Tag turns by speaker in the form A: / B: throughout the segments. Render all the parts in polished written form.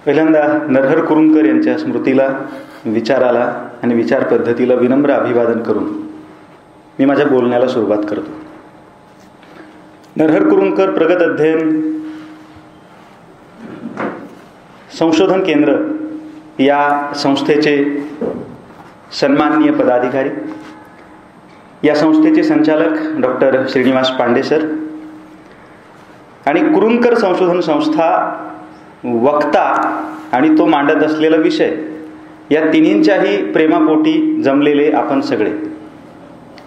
A: पहिल्यांदा नरहर कुरुंदकर यांच्या स्मृतीला, विचाराला आणि विचार पद्धतीला विनम्र अभिवादन करून मी माझ्या बोलण्याला सुरुवात करतो. नरहर कुरुंदकर प्रगत अध्ययन संशोधन केंद्र या संस्थेचे सन्माननीय पदाधिकारी, या संस्थेचे संचालक डॉक्टर श्रीनिवास पांडे सर आणि कुरुंदकर संशोधन संस्था वक्ता आणि तो मांडत असलेला विषय या तिन्हींच्याही प्रेमापोटी जमलेले आपण सगळे,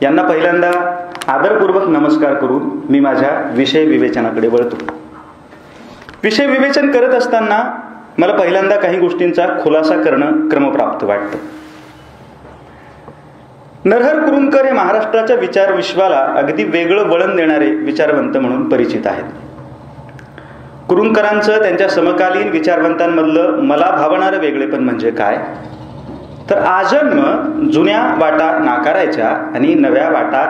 A: यांना पहिल्यांदा आदरपूर्वक नमस्कार करून मी माझ्या विषय विवेचनाकडे वळतो. विषय विवेचन करत असताना मला पहिल्यांदा काही गोष्टींचा खुलासा करणं क्रमप्राप्त वाटतं. नरहर कुरुंदकर हे महाराष्ट्राच्या विचार विश्वाला अगदी वेगळं वळण देणारे विचारवंत म्हणून परिचित आहेत. कुरुंदकरांचं त्यांच्या समकालीन विचारवंतांमधलं मला भावणारं वेगळेपण म्हणजे काय, तर आजन्म जुन्या वाटा नाकारायच्या आणि नव्या वाटा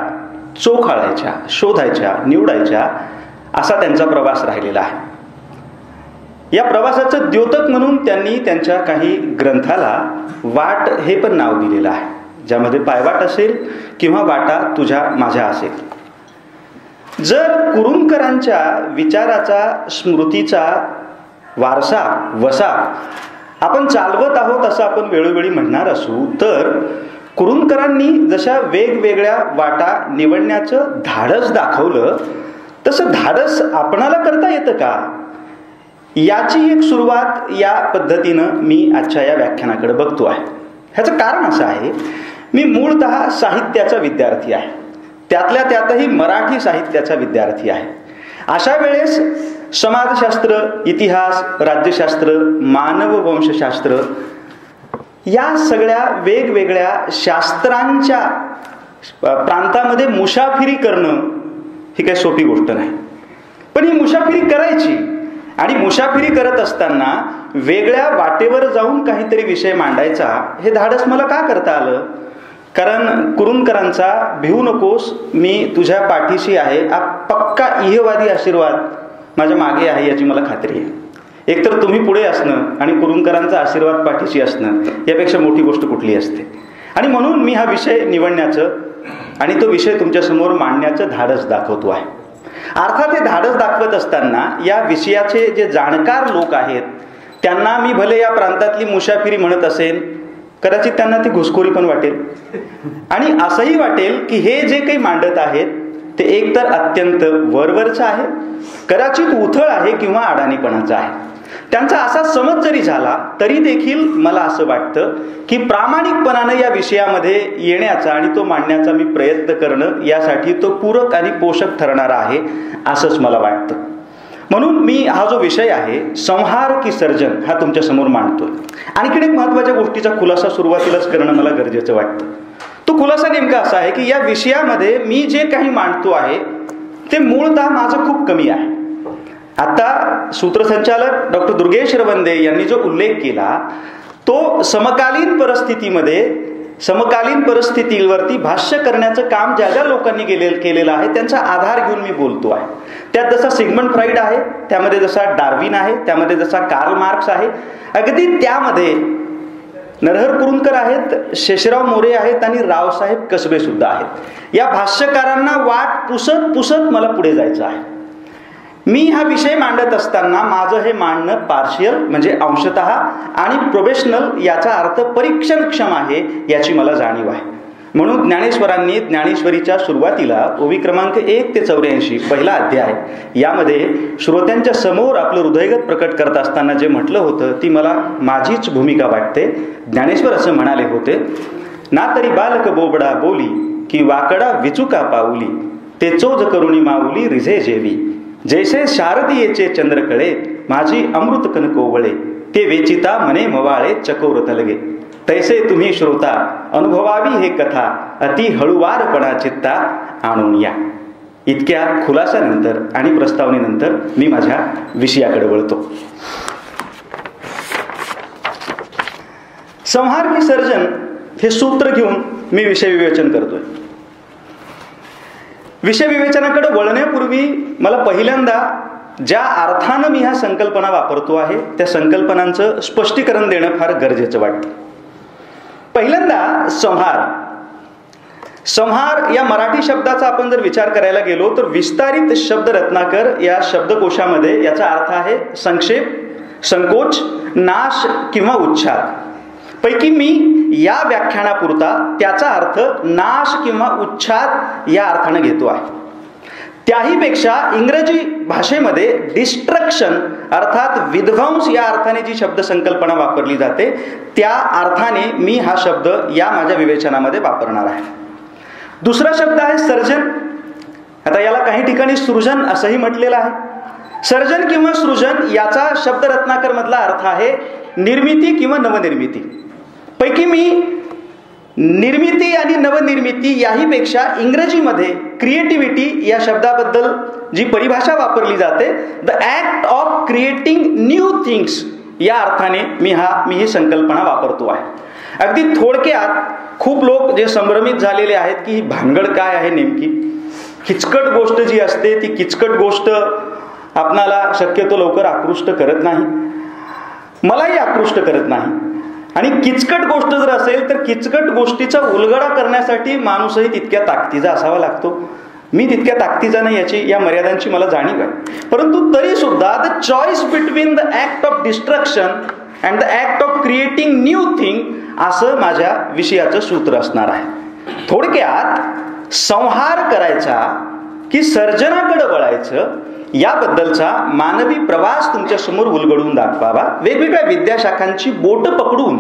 A: चोखाळायच्या, शोधायच्या, निवडायच्या असा त्यांचा प्रवास राहिलेला आहे. या प्रवासाचं द्योतक म्हणून त्यांनी त्यांच्या काही ग्रंथाला वाट हे पण नाव दिलेलं आहे, ज्यामध्ये पायवाट असेल किंवा वाटा तुझ्या माझ्या असेल. जर कुरुंदकरांच्या विचाराचा, स्मृतीचा वारसा, वसा आपण चालवत आहोत असं आपण वेळोवेळी म्हणणार असू, तर कुरुंदकरांनी जशा वेगवेगळ्या वाटा निवडण्याचं धाडस दाखवलं, तसं धाडस आपणाला करता येतं का, याची एक सुरुवात या पद्धतीनं मी आजच्या या व्याख्यानाकडे बघतो आहे. ह्याचं कारण असं आहे, मी मूळतः साहित्याचा विद्यार्थी आहे, त्यातल्या त्यातही मराठी साहित्याचा विद्यार्थी आहे. अशा वेळेस समाजशास्त्र, इतिहास, राज्यशास्त्र, मानववंशशास्त्र या सगळ्या वेगवेगळ्या शास्त्रांच्या प्रांतामध्ये मुसाफिरी करणं ही काही सोपी गोष्ट नाही. पण ही मुसाफिरी करायची आणि मुसाफिरी करत असताना वेगळ्या वाटेवर जाऊन काहीतरी विषय मांडायचा, हे धाडस मला का करता आलं? कारण कुरुंदकरांचा भिवू नकोस मी तुझ्या पाठीशी आहे हा पक्का इहवादी आशीर्वाद माझ्या मागे आहे याची मला खात्री आहे. एकतर तुम्ही पुढे असणं आणि कुरुंदकरांचा आशीर्वाद पाठीशी असणं यापेक्षा मोठी गोष्ट कुठली असते. आणि म्हणून मी हा विषय निवडण्याचं आणि तो विषय तुमच्यासमोर मांडण्याचं धाडस दाखवतो आहे. अर्थात हे धाडस दाखवत असताना या विषयाचे जे जाणकार लोक आहेत त्यांना मी भले या प्रांतातली मुसाफिरी म्हणत असेल, कदाचित त्यांना ती घुसखोरी पण वाटेल आणि असंही वाटेल की हे जे काही मांडत आहेत ते एकतर अत्यंत वरवरचं आहे, कदाचित उथळ आहे किंवा अडाणीपणाचं आहे. त्यांचा असा समज जरी झाला तरी देखील मला असं वाटतं की प्रामाणिकपणानं या विषयामध्ये येण्याचा आणि तो मांडण्याचा मी प्रयत्न करणं यासाठी तो पूरक आणि पोषक ठरणारा आहे असंच मला वाटतं. म्हणून मी हा जो विषय आहे संहार की सर्जन हा तुमच्या समोर मांडतोय. आणखीन एक महत्वाच्या गोष्टीचा खुलासा सुरुवातीलाच करणं मला गरजेचं वाटतं. तो खुलासा नेमका असा आहे की या विषयामध्ये मी जे काही मांडतो आहे ते मूळतः माझं खूप कमी आहे. आता सूत्रसंचालक डॉक्टर दुर्गेश रवंदे यांनी जो उल्लेख केला तो समकालीन परिस्थितीवरती भाष्य करण्याचं काम ज्या ज्या लोकांनी केलेलं आहे त्यांचा आधार घेऊन मी बोलतो आहे. त्यात जसा सिग्मंड फ्राईड आहे, त्यामध्ये जसा डार्विन आहे, त्यामध्ये जसा कार्ल मार्क्स आहे, अगदी त्यामध्ये नरहर कुरुंदकर आहेत, शेषराव मोरे आहेत आणि रावसाहेब कसबे सुद्धा आहेत. या भाष्यकारांना वाट पुसत पुसत मला पुढे जायचं आहे. मी हा विषय मांडत असताना माझं हे मांडणं पार्शियल म्हणजे अंशतः आणि प्रोफेशनल याचा अर्थ परीक्षणक्षम आहे याची मला जाणीव आहे. म्हणून ज्ञानेश्वरांनी ज्ञानेश्वरीच्या सुरुवातीला ओवी क्रमांक 1 ते 84 पहिला अध्याय यामध्ये श्रोत्यांच्या समोर आपलं हृदयगत प्रकट करत असताना जे म्हटलं होतं ती मला माझीच भूमिका वाटते. ज्ञानेश्वर असं म्हणाले होते, ना तरी बालक बोबडा बोली की वाकडा विचुका पाऊली, ते चोज करुणी माऊली रिझे जेवी, जैसे शारदीयेचे चंद्रकळे माझी अमृत कनकोवळे, ते वेचिता मने मवाळे चकोर तलगे, तैसे तुम्ही श्रोता अनुभवावी हे कथा अति हळुवारपणा चित्ता आणून या. इतक्या खुलासानंतर आणि प्रस्तावनेनंतर मी माझ्या विषयाकडे वळतो. संहार की सर्जन हे सूत्र घेऊन मी विषय विवेचन करतोय. विषय विवेचनाकडे वळण्यापूर्वी मला पहिल्यांदा ज्या अर्थानं मी ह्या संकल्पना वापरतो आहे त्या संकल्पनांचं स्पष्टीकरण देणं फार गरजेचं वाटतं. पहिल्यांदा संहार. संहार या मराठी शब्दाचा आपण जर विचार करायला गेलो तर विस्तारित शब्द रत्नाकर या शब्दकोशामध्ये याचा अर्थ आहे संक्षेप, संकोच, नाश किंवा उच्छाद. पैकी मी या व्याख्यानापुरता त्याचा अर्थ नाश किंवा उच्छाद या अर्थाने घेतो आहे. त्याहीपेक्षा इंग्रजी भाषेमध्ये डिस्ट्रक्शन अर्थात विध्वंस या अर्थाने जी शब्द संकल्पना वापरली जाते त्या अर्थाने मी हा शब्द या माझ्या विवेचनामध्ये वापरणार आहे. दुसरा शब्द आहे सर्जन. आता याला काही ठिकाणी सृजन असंही म्हटलेलं आहे. सर्जन किंवा सृजन याचा शब्द रत्नाकर मधला अर्थ आहे निर्मिती किंवा नवनिर्मिती. पैकी मी निर्मिती आणि नवनिर्मिती याहीपेक्षा इंग्रजीमध्ये क्रिएटिव्हिटी या शब्दाबद्दल जी परिभाषा वापरली जाते the act of creating new things या अर्थाने मी ही संकल्पना वापरतो आहे. अगदी थोडक्यात खूप लोक जे संभ्रमित झालेले आहेत की ही भानगड काय आहे नेमकी. किचकट गोष्ट जी असते ती किचकट गोष्ट आपणाला शक्यतो लवकर आकृष्ट करत नाही, मलाही आकृष्ट करत नाही. आणि किचकट गोष्ट जर असेल तर किचकट गोष्टीचा उलगडा करण्यासाठी माणूसही तितक्या ताकदीचा असावा लागतो. मी तितक्या ताकदीचा नाही या मर्यादांची मला जाणीव आहे. परंतु तरी सुद्धा the choice between the act of destruction and the act of creating new thing असं माझ्या विषयाचं सूत्र असणार आहे. थोडक्यात संहार करायचा की सर्जनाकडे वळायचं याबद्दलचा मानवी प्रवास तुमच्या समोर उलगडून दाखवावा, वेगवेगळ्या विद्याशाखांची बोट पकडून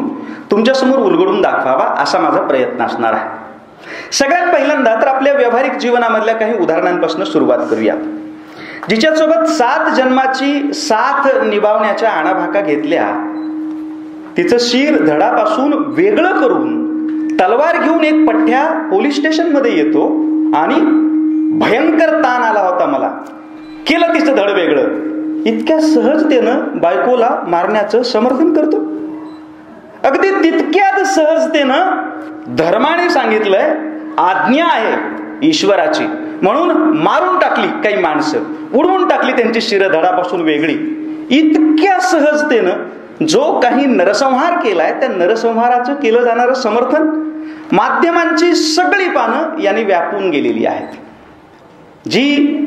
A: तुमच्या समोर उलगडून दाखवावा असा माझा प्रयत्न असणार आहे. सगळ्यात पहिल्यांदा तर आपल्या व्यावहारिक जीवनामधल्या काही उदाहरणांपासून सुरुवात करूया. जिच्यासोबत 7 जन्माची साथ निभावण्याच्या आणाभाका घेतल्या तिचं शिर धडापासून वेगळं करून तलवार घेऊन एक पठ्ठ्या पोलीस स्टेशन मध्ये येतो आणि भयंकर ताण आला होता मला, केलं तिचं धड वेगळं. इतक्या सहजतेनं बायकोला मारण्याचं समर्थन करतो. अगदी तितक्याच सहजतेनं धर्माने सांगितलंय आज्ञा आहे ईश्वराची म्हणून मारून टाकली काही माणसं, उडवून टाकली त्यांची शिर धडापासून वेगळी. इतक्या सहजतेनं जो काही नरसंहार केलाय त्या नरसंहाराचं केलं जाणारं समर्थन माध्यमांची सगळी पानं यांनी व्यापून गेलेली आहेत. जी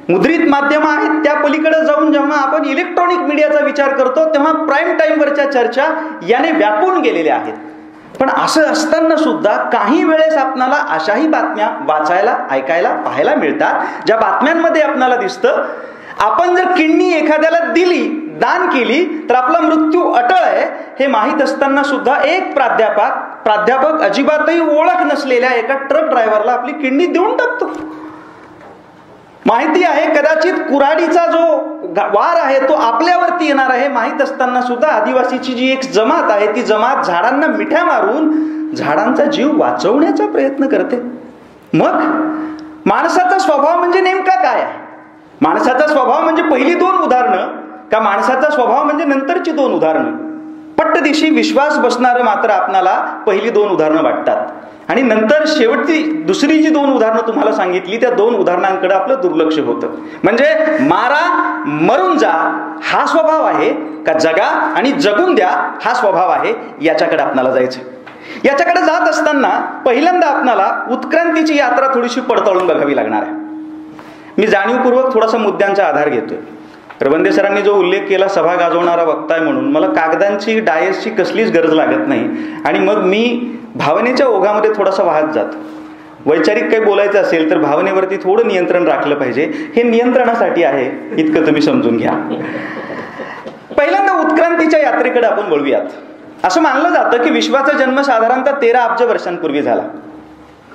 A: मुद्रित माध्यम आहेत त्या पलीकडे जाऊन जेव्हा आपण इलेक्ट्रॉनिक मीडियाचा विचार करतो तेव्हा प्राईम टाईमवरच्या चर्चा याने व्यापून गेलेल्या आहेत. पण असं असताना सुद्धा काही वेळेस आपणाला अशाही बातम्या वाचायला, ऐकायला, पाहायला मिळतात ज्या बातम्यांमध्ये आपणाला दिसतं आपण जर किडनी एखाद्याला दिली, दान केली तर आपला मृत्यू अटळ आहे हे माहीत असताना सुद्धा एक प्राध्यापक अजिबातही ओळख नसलेल्या एका ट्रक ड्रायव्हरला आपली किडनी देऊन टाकतो. माहिती आहे कदाचित कुऱ्हाडीचा जो वार आहे तो आपल्यावरती येणार आहे माहीत असताना सुद्धा आदिवासीची जी एक जमात आहे ती जमात झाडांना मिठ्या मारून झाडांचा जीव वाचवण्याचा प्रयत्न करते. मग माणसाचा स्वभाव म्हणजे नेमका काय आहे? माणसाचा स्वभाव म्हणजे पहिली 2 उदाहरणं का माणसाचा स्वभाव म्हणजे नंतरची 2 उदाहरणं? पट्टदिशी विश्वास बसणारं मात्र आपणाला पहिली 2 उदाहरणं वाटतात आणि नंतर शेवटची दुसरी जी 2 उदाहरणं तुम्हाला सांगितली त्या 2 उदाहरणांकडे आपलं दुर्लक्ष होतं. म्हणजे मारा मरून जा हा स्वभाव आहे का जगा आणि जगून द्या हा स्वभाव आहे याच्याकडे आपल्याला जायचं. याच्याकडे जात असताना पहिल्यांदा आपल्याला उत्क्रांतीची यात्रा थोडीशी पडताळून बघावी लागणार आहे. मी जाणीवपूर्वक थोडासा मुद्द्यांचा आधार घेतोय. रवंदे सरांनी जो उल्लेख केला सभा गाजवणारा वक्ता आहे म्हणून मला कागदांची डायसची कसलीच गरज लागत नाही आणि मग मी भावनेच्या ओघामध्ये थोडासा वाहत जातो. वैचारिक काही बोलायचं असेल तर भावनेवरती थोडं नियंत्रण राखलं पाहिजे. हे नियंत्रणासाठी आहे इतकं तुम्ही समजून घ्या. पहिल्यांदा उत्क्रांतीच्या यात्रेकडे आपण वळूयात. असं मानलं जातं की विश्वाचा जन्म साधारणतः 13 अब्ज वर्षांपूर्वी झाला.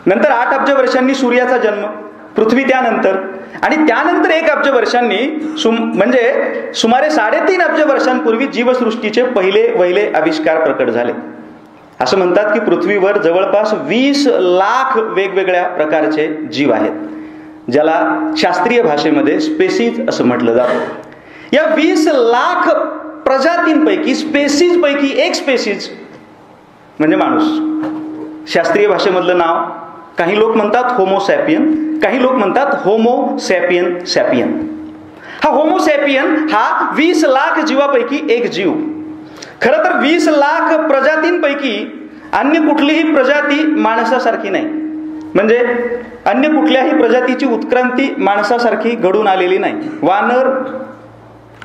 A: नंतर 8 अब्ज वर्षांनी सूर्याचा जन्म, पृथ्वी त्यानंतर आणि त्यानंतर 1 अब्ज वर्षांनी म्हणजे सुमारे 3.5 अब्ज वर्षांपूर्वी जीवसृष्टीचे पहिले आविष्कार प्रकट झाले. असं म्हणतात की पृथ्वीवर जवळपास 20 लाख वेगवेगळ्या प्रकारचे जीव आहेत ज्याला शास्त्रीय भाषेमध्ये स्पेसीज असं म्हटलं जातं. या 20 लाख प्रजातींपैकी स्पेसीज पैकी एक स्पेसीज म्हणजे माणूस. शास्त्रीय भाषेमधलं नाव काही लोक म्हणतात होमो सॅपियन, काही लोक म्हणतात होमो सॅपियन सॅपियन. हा होमोसॅपियन हा 20 लाख जीवापैकी एक जीव. खरं तर 20 लाख प्रजातींपैकी अन्य कुठलीही प्रजाती माणसासारखी नाही. म्हणजे अन्य कुठल्याही प्रजातीची उत्क्रांती माणसासारखी घडून आलेली नाही. वानर,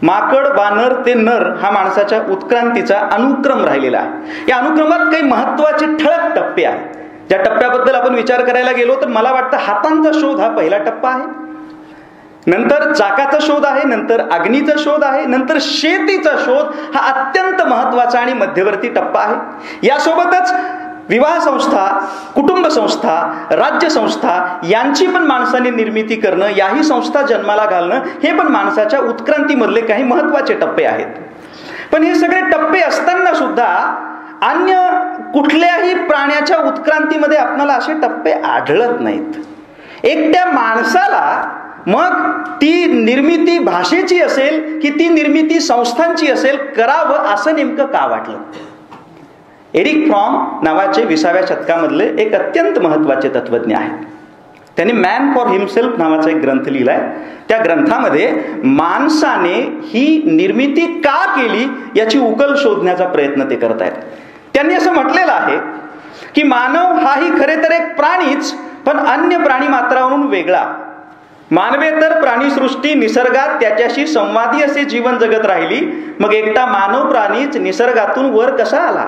A: माकड, वानर ते नर हा माणसाच्या उत्क्रांतीचा अनुक्रम राहिलेला आहे. या अनुक्रमात काही महत्वाचे ठळक टप्पे आहेत. ज्या टप्प्याबद्दल आपण विचार करायला गेलो तर मला वाटतं हातांचा शोध हा पहिला टप्पा आहे, नंतर चाकाचा शोध आहे, नंतर अग्नीचा शोध आहे, नंतर शेतीचा शोध हा अत्यंत महत्वाचा आणि मध्यवर्ती टप्पा आहे. यासोबतच विवाह संस्था, कुटुंब संस्था, राज्य संस्था यांची पण माणसाने निर्मिती करणं, याही संस्था जन्माला घालणं हे पण माणसाच्या उत्क्रांतीमधले काही महत्वाचे टप्पे आहेत. पण हे सगळे टप्पे असताना सुद्धा अन्य कुठल्याही प्राण्याच्या उत्क्रांतीमध्ये आपल्याला असे टप्पे आढळत नाहीत. एकट्या माणसाला मग ती निर्मिती भाषेची असेल की ती निर्मिती संस्थांची असेल करावं असं नेमकं का वाटलं? एरिक फ्रॉम नावाचे 20व्या शतकामधले एक अत्यंत महत्वाचे तत्वज्ञ आहेत. त्यांनी मॅन फॉर हिमसेल्फ नावाचा एक ग्रंथ लिहिलाय. त्या ग्रंथामध्ये माणसाने ही निर्मिती का केली याची उकल शोधण्याचा प्रयत्न ते करत आहेत. त्यांनी असं म्हटलेलं आहे की मानव हाही खरे तर एक प्राणीच, पण अन्य प्राणी मात्रावरून वेगळा. मानवेतर प्राणीसृष्टी निसर्गात त्याच्याशी संवादी असे जीवन जगत राहिली, मग एकटा मानव प्राणीच निसर्गातून वर कसा आला?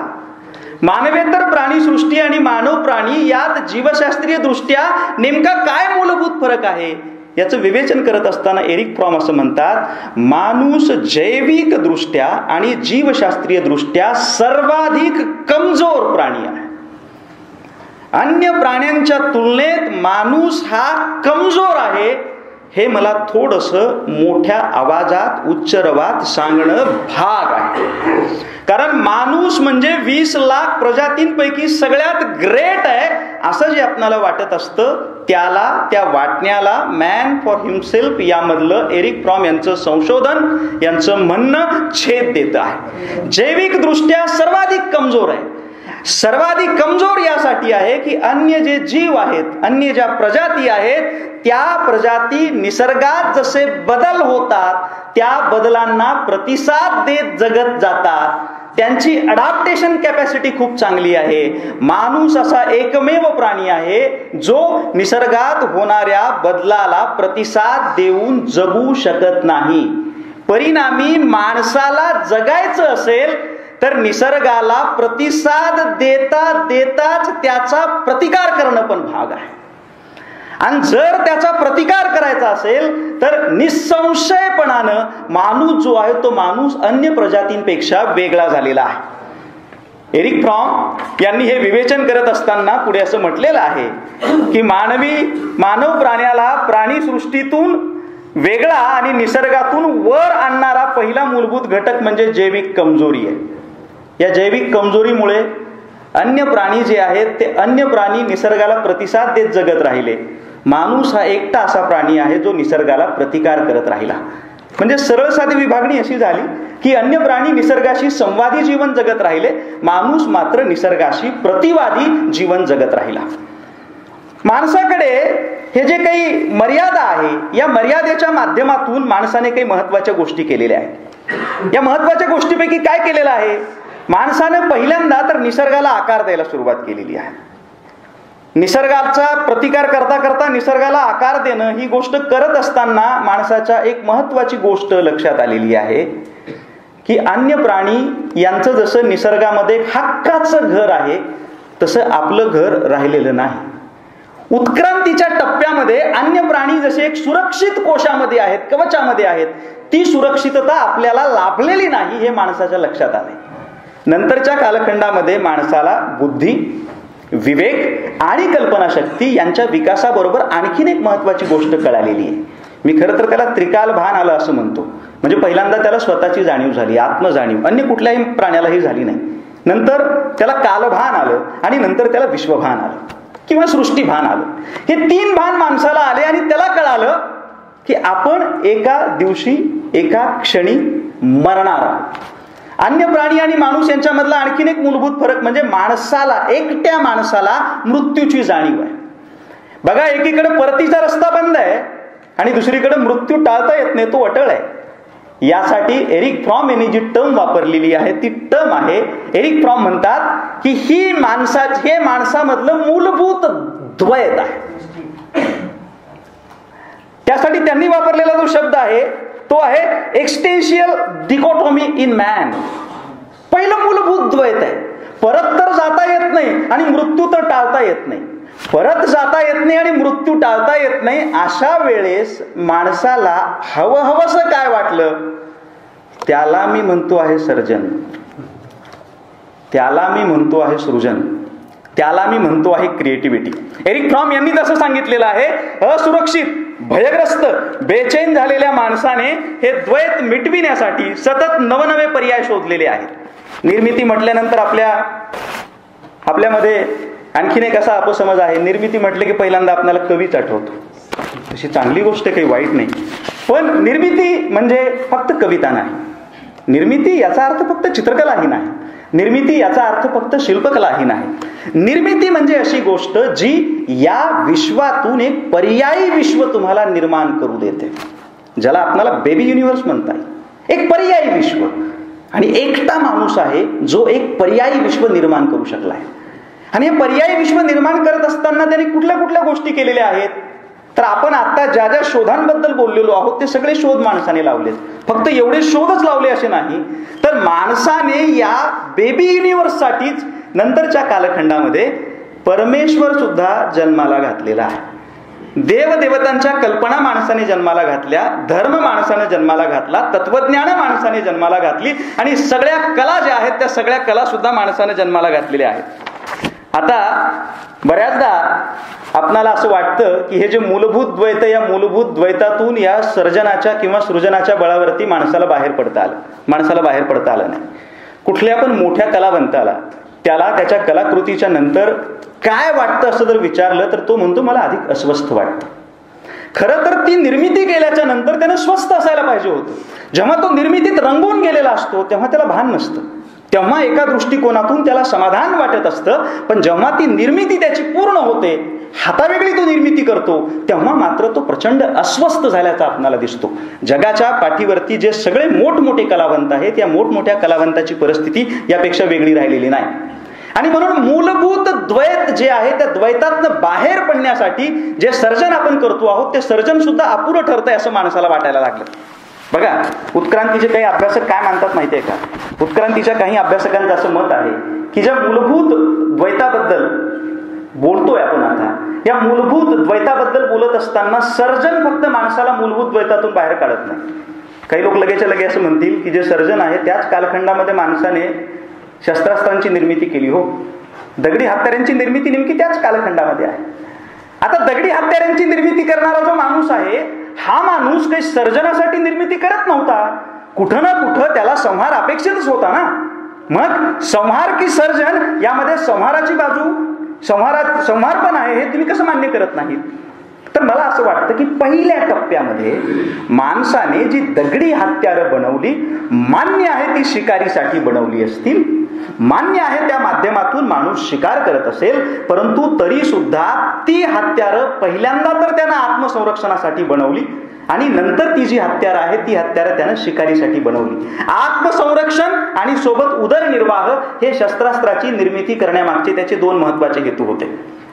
A: मानवेतर प्राणीसृष्टी आणि मानव प्राणी यात जीवशास्त्रीय दृष्ट्या नेमका काय मूलभूत फरक आहे याचं विवेचन करत असताना एरिक फ्रॉम असं म्हणतात, माणूस जैविक दृष्ट्या आणि जीवशास्त्रीय दृष्ट्या सर्वाधिक कमजोर प्राणी आहे. अन्य प्राण्यांच्या तुलनेत माणूस हा कमजोर आहे हे मला थोडंसं मोठ्या आवाजात उच्चरवात सांगणं भाग आहे. कारण माणूस म्हणजे 20 लाख प्रजातींपैकी सगळ्यात ग्रेट आहे असं जे आपल्याला वाटत असतं त्याला, त्या वाटण्याला मॅन फॉर हिमसेल्फ यामधलं एरिक फ्रॉम यांचं संशोधन, यांचं म्हणणं छेद देत आहे. जैविक दृष्ट्या सर्वाधिक कमजोर आहे. सर्वाधिक कमजोर यासाठी आहे की अन्य जे जीव आहेत, अन्य ज्या प्रजाती आहेत, त्या प्रजाती निसर्गात जसे बदल होतात त्या बदलांना प्रतिसाद देत जगत जातात. त्यांची अडॅप्टेशन कॅपॅसिटी खूप चांगली आहे. माणूस असा एकमेव प्राणी आहे जो निसर्गात होणाऱ्या बदलाला प्रतिसाद देऊन जगू शकत नाही. परिणामी माणसाला जगायचं असेल तर निसर्गाला प्रतिसाद देता देताच त्याचा प्रतिकार करणं पण भाग आहे. आणि जर त्याचा प्रतिकार करायचा असेल तर निसंशयपणानं माणूस जो आहे तो माणूस अन्य प्रजातींपेक्षा वेगळा झालेला आहे. एरिक फ्रॉम यांनी हे विवेचन करत असताना पुढे असं म्हटलेलं आहे की मानव प्राण्याला प्राणीसृष्टीतून वेगळा आणि निसर्गातून वर आणणारा पहिला मूलभूत घटक म्हणजे जैविक कमजोरी आहे. या जैविक कमजोरीमुळे अन्य प्राणी जे आहेत ते अन्य प्राणी निसर्गाला प्रतिसाद देत जगत राहिले. माणूस हा एकटा असा प्राणी आहे जो निसर्गाला प्रतिकार करत राहिला. म्हणजे सरळ साधी विभागणी अशी झाली की अन्य प्राणी निसर्गाशी संवादी जीवन जगत राहिले, माणूस मात्र निसर्गाशी प्रतिवादी जीवन जगत राहिला. माणसाकडे हे जे काही मर्यादा आहे या मर्यादेच्या माध्यमातून माणसाने काही महत्वाच्या गोष्टी केलेल्या आहेत. या महत्वाच्या गोष्टीपैकी काय केलेलं आहे? माणसाने पहिल्यांदा तर निसर्गाला आकार द्यायला सुरुवात केलेली आहे. निसर्गाचा प्रतिकार करता करता निसर्गाला आकार देणं ही गोष्ट करत असताना माणसाच्या एक महत्वाची गोष्ट लक्षात आलेली आहे की अन्य प्राणी यांचं जसं निसर्गामध्ये हक्काचं घर आहे तसं आपलं घर राहिलेलं नाही. उत्क्रांतीच्या टप्प्यामध्ये अन्य प्राणी जसे एक सुरक्षित कोशामध्ये आहेत, कवचामध्ये आहेत, ती सुरक्षितता आपल्याला लाभलेली नाही हे माणसाच्या लक्षात आले. नंतरच्या कालखंडामध्ये माणसाला बुद्धी, विवेक आणि कल्पनाशक्ती यांच्या विकासाबरोबर आणखीन एक महत्वाची गोष्ट कळालेली आहे. मी खरं तर त्याला त्रिकाल भान आलं असं म्हणतो. म्हणजे पहिल्यांदा त्याला स्वतःची जाणीव झाली, आत्मजाणीव, अन्य कुठल्याही प्राण्यालाही झाली नाही. नंतर त्याला कालभान आलं आणि नंतर त्याला विश्वभान आलं किंवा सृष्टीभान आलं. हे 3 भान माणसाला आले आणि त्याला कळालं की आपण एका दिवशी एका क्षणी मरणार आहोत. अन्य प्राणी आणि माणूस यांच्यामधला आणखीन एक मूलभूत फरक म्हणजे माणसाला, एकट्या माणसाला मृत्यूची जाणीव आहे. बघा, एकीकडे परतीचा रस्ता बंद आहे आणि दुसरीकडे मृत्यू टाळता येत नाही, तो अटळ आहे. यासाठी एरिक फ्रॉम यांनी जी टर्म वापरलेली आहे ती टर्म आहे, एरिक फ्रॉम म्हणतात की हे माणसामधलं मूलभूत द्वैत आहे. त्यासाठी त्यांनी वापरलेला जो शब्द आहे तो आहे एक्स्टेन्शियल डिकोटॉमी इन मॅन. पहिलं मूलभूत द्वैत आहे. परत तर जाता येत नाही आणि मृत्यू तर टाळता येत नाही. परत जाता येत नाही आणि मृत्यू टाळता येत नाही. अशा वेळेस माणसाला हवंसं काय वाटलं, त्याला मी म्हणतो आहे सर्जन, त्याला मी म्हणतो आहे सृजन, त्याला मी म्हणतो आहे क्रिएटिव्हिटी. एरिक फ्रॉम यांनी जसं सांगितलेलं आहे, असुरक्षित, भयग्रस्त, बेचैन झालेल्या माणसाने हे द्वैत मिटविण्यासाठी सतत नवनवे पर्याय शोधलेले आहेत. निर्मिती म्हटल्यानंतर आपल्यामध्ये आणखीन एक असा अपसमज आहे, निर्मिती म्हटले की पहिल्यांदा आपल्याला कवीच आठवतो. तशी चांगली गोष्ट काही वाईट नाही, पण निर्मिती म्हणजे फक्त कविता नाही. निर्मिती याचा अर्थ फक्त चित्रकलाही नाही. निर्मिती याचा अर्थ फक्त शिल्पकलाही नाही. निर्मिती म्हणजे अशी गोष्ट जी या विश्वातून एक पर्यायी विश्व तुम्हाला निर्माण करू देते, ज्याला आपल्याला बेबी युनिव्हर्स म्हणता येईल. एक पर्यायी विश्व, आणि एकटा माणूस आहे जो एक पर्यायी विश्व निर्माण करू शकला आहे. आणि हे पर्यायी विश्व निर्माण करत असताना त्याने कुठल्या कुठल्या गोष्टी केलेल्या आहेत, तर आपण आता ज्या ज्या शोधांबद्दल बोललेलो आहोत ते सगळे शोध माणसाने लावलेत. फक्त एवढे शोधच लावले असे नाही, तर माणसाने या बेबी युनिव्हर्ससाठीच नंतरच्या कालखंडामध्ये परमेश्वर सुद्धा जन्माला घातलेला आहे. देवदेवतांच्या कल्पना माणसाने जन्माला घातल्या, धर्म माणसाने जन्माला घातला, तत्वज्ञान माणसाने जन्माला घातली, आणि सगळ्या कला ज्या आहेत त्या सगळ्या कला सुद्धा माणसाने जन्माला घातलेल्या आहेत. आता बऱ्याचदा आपणाला असं वाटतं की हे जे मूलभूत द्वैत, या मूलभूत द्वैतातून या सर्जनाच्या किंवा सृजनाच्या बळावरती माणसाला बाहेर पडता आलं नाही. कुठल्या पण मोठ्या कलावंताला त्याला त्याच्या कलाकृतीच्या नंतर काय वाटतं असं जर विचारलं तर तो म्हणतो मला अधिक अस्वस्थ वाटतं. खरं तर ती निर्मिती केल्याच्या नंतर त्यानं स्वस्थ असायला पाहिजे होतं. जेव्हा तो निर्मितीत रंगून गेलेला असतो तेव्हा त्याला भान नसतं, तेव्हा एका दृष्टिकोनातून त्याला समाधान वाटत असतं. पण जेव्हा ती निर्मिती त्याची पूर्ण होते, हातावेगळी तो निर्मिती करतो, तेव्हा मात्र तो प्रचंड अस्वस्थ झाल्याचा आपल्याला दिसतो. जगाच्या पाठीवरती जे सगळे मोठमोठे कलावंत आहेत, या मोठमोठ्या कलावंताची परिस्थिती यापेक्षा वेगळी राहिलेली नाही. आणि म्हणून मूलभूत द्वैत जे आहे त्या द्वैतातनं बाहेर पडण्यासाठी जे सर्जन आपण करतो आहोत ते सर्जन सुद्धा अपुरं ठरतंय असं माणसाला वाटायला लागलं. बघा, उत्क्रांतीचे काही अभ्यासक काय मानतात माहितीये का? उत्क्रांतीच्या काही अभ्यासकांचं असं मत आहे की ज्या मूलभूत द्वैताबद्दल बोलतोय आपण आता, या मूलभूत द्वैताबद्दल बोलत असताना सर्जन फक्त माणसाला मूलभूत द्वैतातून बाहेर काढत नाही. काही लोक लगेच्या लगे असं म्हणतील की जे सर्जन आहे त्याच कालखंडामध्ये माणसाने शस्त्रास्त्रांची निर्मिती केली. हो, दगडी हत्यारांची निर्मिती नेमकी त्याच कालखंडामध्ये आहे. आता दगडी हत्यारांची निर्मिती करणारा जो माणूस आहे, हा माणूस काही सर्जनासाठी निर्मिती करत नव्हता. कुठं ना कुठं त्याला संहार अपेक्षितच होता ना. मग संहार की सर्जन यामध्ये संहाराची बाजू, संहार पण आहे, हे तुम्ही कसं मान्य करत नाहीत? तर मला असं वाटतं की पहिल्या टप्प्यामध्ये माणसाने जी दगडी हत्यारं बनवली, मान्य आहे ती शिकारीसाठी बनवली असतील, मान्य आहे त्या माध्यमातून माणूस शिकार करत असेल, परंतु तरी सुद्धा ती हत्यारं पहिल्यांदा तर त्यानं आत्मसंरक्षणासाठी बनवली, आणि नंतर ती जी हत्यारं आहे ती हत्यारं त्यानं शिकारीसाठी बनवली. आत्मसंरक्षण आणि सोबत उदरनिर्वाह हे शस्त्रास्त्राची निर्मिती करण्यामागचे त्याचे दोन महत्वाचे हेतू होते.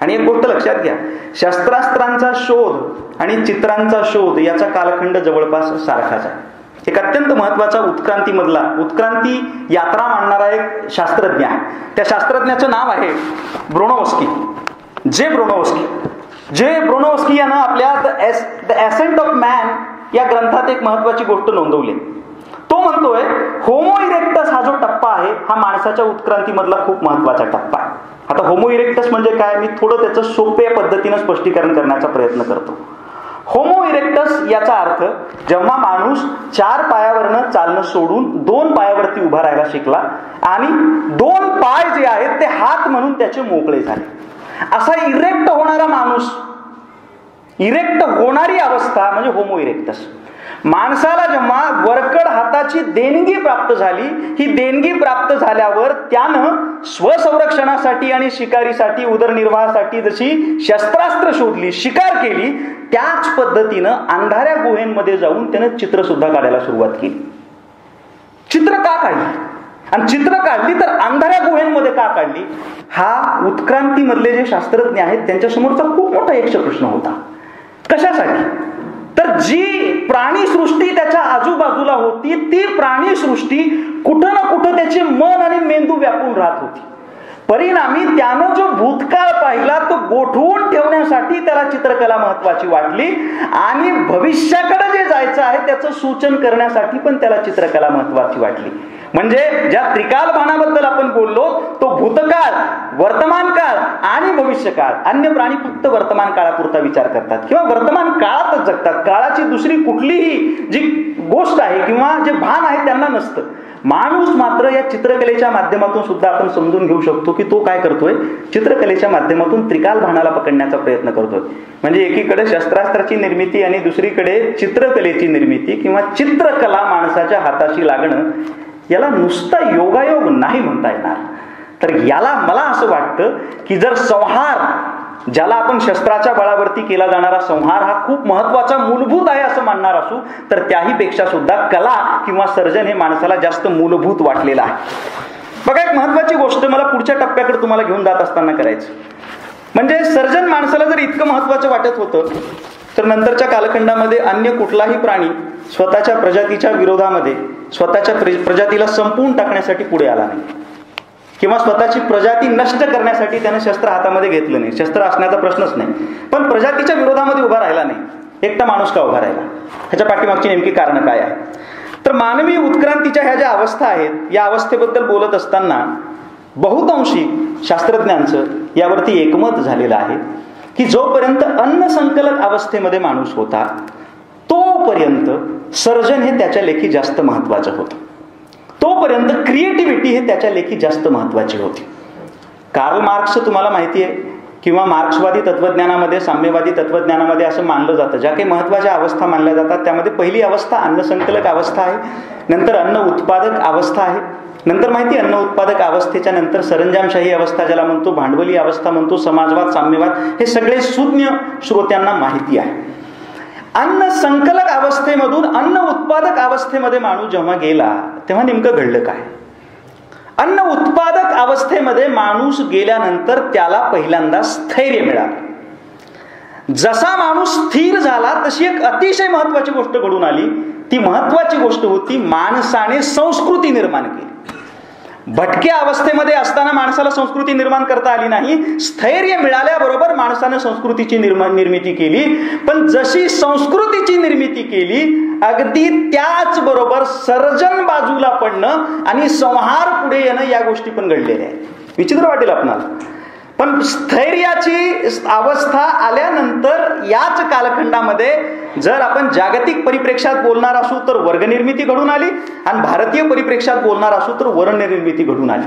A: आणि एक गोष्ट लक्षात घ्या, शस्त्रास्त्रांचा शोध आणि चित्रांचा शोध याचा कालखंड जवळपास सारखाच आहे. एक अत्यंत महत्वाचा उत्क्रांती यात्रा मांडणारा एक शास्त्रज्ञ आहे. त्या शास्त्रज्ञाचं नाव आहे ब्रोनोवस्की. जे ब्रोनोवस्की यानं आपल्या द एसेंट ऑफ मॅन या ग्रंथात एक महत्वाची गोष्ट नोंदवली. तो म्हणतोय होमो इरेक्टस हा जो टप्पा आहे हा माणसाच्या उत्क्रांतीमधला खूप महत्वाचा टप्पा आहे. आता होमो इरेक्टस म्हणजे काय, मी थोडं त्याचं सोप्या पद्धतीनं स्पष्टीकरण करण्याचा प्रयत्न करतो. होमो इरेक्टस याचा अर्थ जेव्हा माणूस 4 पायावरनं चालणं सोडून 2 पायावरती उभा राहायला शिकला आणि 2 पाय जे आहेत ते हात म्हणून त्याचे मोकळे झाले, असा इरेक्ट होणारा माणूस, इरेक्ट होणारी अवस्था म्हणजे होमो इरेक्टस. माणसाला जेव्हा वरकड हाताची देणगी प्राप्त झाली, ही देणगी प्राप्त झाल्यावर त्यानं स्वसंरक्षणासाठी आणि शिकारीसाठी, उदरनिर्वाहासाठी जशी शस्त्रास्त्र शोधली, शिकार केली, त्याच पद्धतीनं अंधाऱ्या गुहेमध्ये जाऊन त्यानं चित्र सुद्धा काढायला सुरुवात केली. चित्र का काढली आणि चित्र काढली तर अंधाऱ्या गुहेमध्ये का काढली? हा उत्क्रांतीमधले जे शास्त्रज्ञ आहेत त्यांच्यासमोरचा खूप मोठा यक्ष प्रश्न होता. कशासाठी? तर जी प्राणीसृष्टी त्याच्या आजूबाजूला होती ती प्राणीसृष्टी कुठं ना कुठं त्याचे मन आणि मेंदू व्यापून राहत होती. परिणामी त्यानं जो भूतकाळ पाहिला तो गोठवून ठेवण्यासाठी त्याला चित्रकला महत्वाची वाटली आणि भविष्याकडे जे जायचं आहे त्याचं सूचन करण्यासाठी पण त्याला चित्रकला महत्वाची वाटली. म्हणजे ज्या त्रिकालबाणाबद्दल आपण बोललो तो भूतकाळ, वर्तमान काळ आणि भविष्यकाळ. अन्य प्राणी फक्त वर्तमान काळापुरता विचार करतात किंवा वर्तमान काळातच जगतात. काळाची दुसरी कुठलीही जी गोष्ट आहे किंवा जे भान आहे त्यांना नसतं. माणूस मात्र या चित्रकलेच्या माध्यमातून सुद्धा आपण समजून घेऊ शकतो की तो काय करतोय, चित्रकलेच्या माध्यमातून त्रिकाल भानाला पकडण्याचा प्रयत्न करतोय. म्हणजे एकीकडे शस्त्रास्त्राची निर्मिती आणि दुसरीकडे चित्रकलेची निर्मिती किंवा चित्रकला माणसाच्या हाताशी लागणं, याला नुसता योगायोग नाही म्हणता येणार. तर याला मला असं वाटतं की जर संहार, ज्याला आपण शस्त्राच्या बळावरती केला जाणारा संहार हा खूप महत्वाचा मूलभूत आहे असं मानणार असू, तर त्याही पेक्षा सुद्धा कला किंवा सर्जन हे माणसाला जास्त मूलभूत वाटलेलं आहे. बघा, एक महत्वाची गोष्ट मला पुढच्या टप्प्याकडे तुम्हाला घेऊन जात असताना करायचं म्हणजे सर्जन माणसाला जर इतकं महत्वाचं वाटत होतं तर नंतरच्या कालखंडामध्ये अन्य कुठलाही प्राणी स्वतःच्या प्रजातीच्या विरोधामध्ये स्वतःच्या प्रजातीला संपवून टाकण्यासाठी पुढे आला नाही किंवा स्वतःची प्रजाती नष्ट करण्यासाठी त्याने शस्त्र हातामध्ये घेतलं नाही. शस्त्र असण्याचा प्रश्नच नाही, पण प्रजातीच्या विरोधामध्ये उभा राहिला नाही. एकटा माणूस का उभा राहिला? ह्याच्या पाठीमागची नेमकी कारण काय आहे? तर मानवी उत्क्रांतीच्या ह्या ज्या अवस्था आहेत या अवस्थेबद्दल बोलत असताना बहुतांशी शास्त्रज्ञांचं यावरती एकमत झालेलं आहे की जोपर्यंत अन्न संकलक अवस्थेमध्ये माणूस होता तोपर्यंत सर्जन हे त्याच्या लेखी जास्त महत्वाचं होतं. तोपर्यंत क्रिएटिव्हिटी हे त्याच्या लेखी जास्त महत्वाची होती. कार्ल मार्क्स तुम्हाला माहिती आहे किंवा मार्क्सवादी तत्वज्ञानामध्ये, साम्यवादी तत्वज्ञानामध्ये असं मानलं जातं ज्या काही महत्वाच्या अवस्था मानल्या जातात त्यामध्ये पहिली अवस्था अन्न संकलक अवस्था आहे, नंतर अन्न उत्पादक अवस्था आहे, नंतर माहिती अन्न उत्पादक अवस्थेच्या नंतर सरंजामशाही अवस्था ज्याला म्हणतो, भांडवली अवस्था म्हणतो, समाजवाद, साम्यवाद, हे सगळे सुज्ञ श्रोत्यांना माहिती आहे. अन्न संकलक अवस्थेमधून अन्न उत्पादक अवस्थेमध्ये माणूस जेव्हा गेला तेव्हा नेमकं घडलं काय? अन्न उत्पादक अवस्थेमध्ये माणूस गेल्यानंतर त्याला पहिल्यांदा स्थैर्य मिळालं. जसा माणूस स्थिर झाला तशी एक अतिशय महत्वाची गोष्ट घडून आली. ती महत्वाची गोष्ट होती माणसाने संस्कृती निर्माण केली. भटक्या अवस्थेमध्ये असताना माणसाला संस्कृती निर्माण करता आली नाही. स्थैर्य मिळाल्याबरोबर माणसाने संस्कृतीची निर्मिती केली. पण जशी संस्कृतीची निर्मिती केली अगदी त्याच बरोबर सर्जन बाजूला पडणं आणि संहार पुढे येणं या गोष्टी पण घडलेल्या आहेत. विचित्र वाटेल आपणाला, पण स्थैर्याची अवस्था आल्यानंतर याच कालखंडामध्ये जर आपण जागतिक परिप्रेक्षात बोलणार असू तर वर्गनिर्मिती घडून आली आणि भारतीय परिप्रेक्षात बोलणार असू तर वर्णनिर्मिती घडून आली.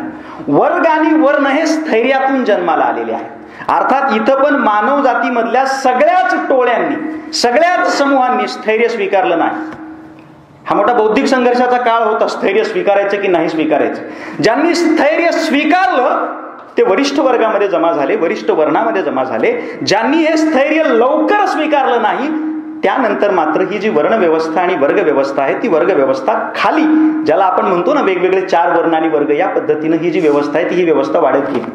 A: वर्ग आणि वर्ण हे स्थैर्यातून जन्माला आलेले आहे. अर्थात इथं पण मानव जातीमधल्या सगळ्याच टोळ्यांनी, सगळ्याच समूहांनी स्थैर्य स्वीकारलं नाही. हा मोठा बौद्धिक संघर्षाचा काळ होता, स्थैर्य स्वीकारायचं की नाही स्वीकारायचं. ज्यांनी स्थैर्य स्वीकारलं ते वरिष्ठ वर्गामध्ये जमा झाले, वरिष्ठ वर्णामध्ये जमा झाले. ज्यांनी हे स्थैर्य लवकर स्वीकारलं नाही त्यानंतर मात्र ही जी वर्ण व्यवस्था आणि वर्ग व्यवस्था आहे ती वर्ग व्यवस्था खाली, ज्याला आपण म्हणतो ना वेगवेगळे 4 वर्ण आणि वर्ग, या पद्धतीनं ही जी व्यवस्था आहे ती ही व्यवस्था वाढत गेली.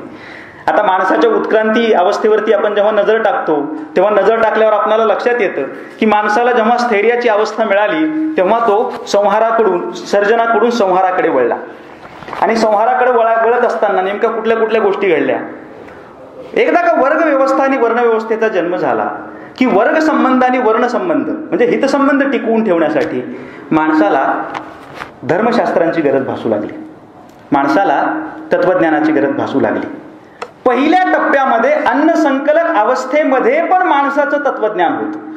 A: आता माणसाच्या उत्क्रांती अवस्थेवरती आपण जेव्हा नजर टाकतो तेव्हा नजर टाकल्यावर आपल्याला लक्षात येतं की माणसाला जेव्हा स्थैर्याची अवस्था मिळाली तेव्हा तो संहाराकडून, सर्जनाकडून संहाराकडे वळला. आणि संहाराकडे वळत असताना नेमक्या कुठल्या कुठल्या गोष्टी घडल्या? एकदा का वर्ग व्यवस्था आणि वर्ण व्यवस्थेचा जन्म झाला की वर्ग संबंध आणि वर्ण संबंध म्हणजे हितसंबंध टिकवून ठेवण्यासाठी माणसाला धर्मशास्त्रांची गरज भासू लागली, माणसाला तत्वज्ञानाची गरज भासू लागली. पहिल्या टप्प्यामध्ये अन्न संकलक अवस्थेमध्ये पण माणसाचं तत्वज्ञान होतं.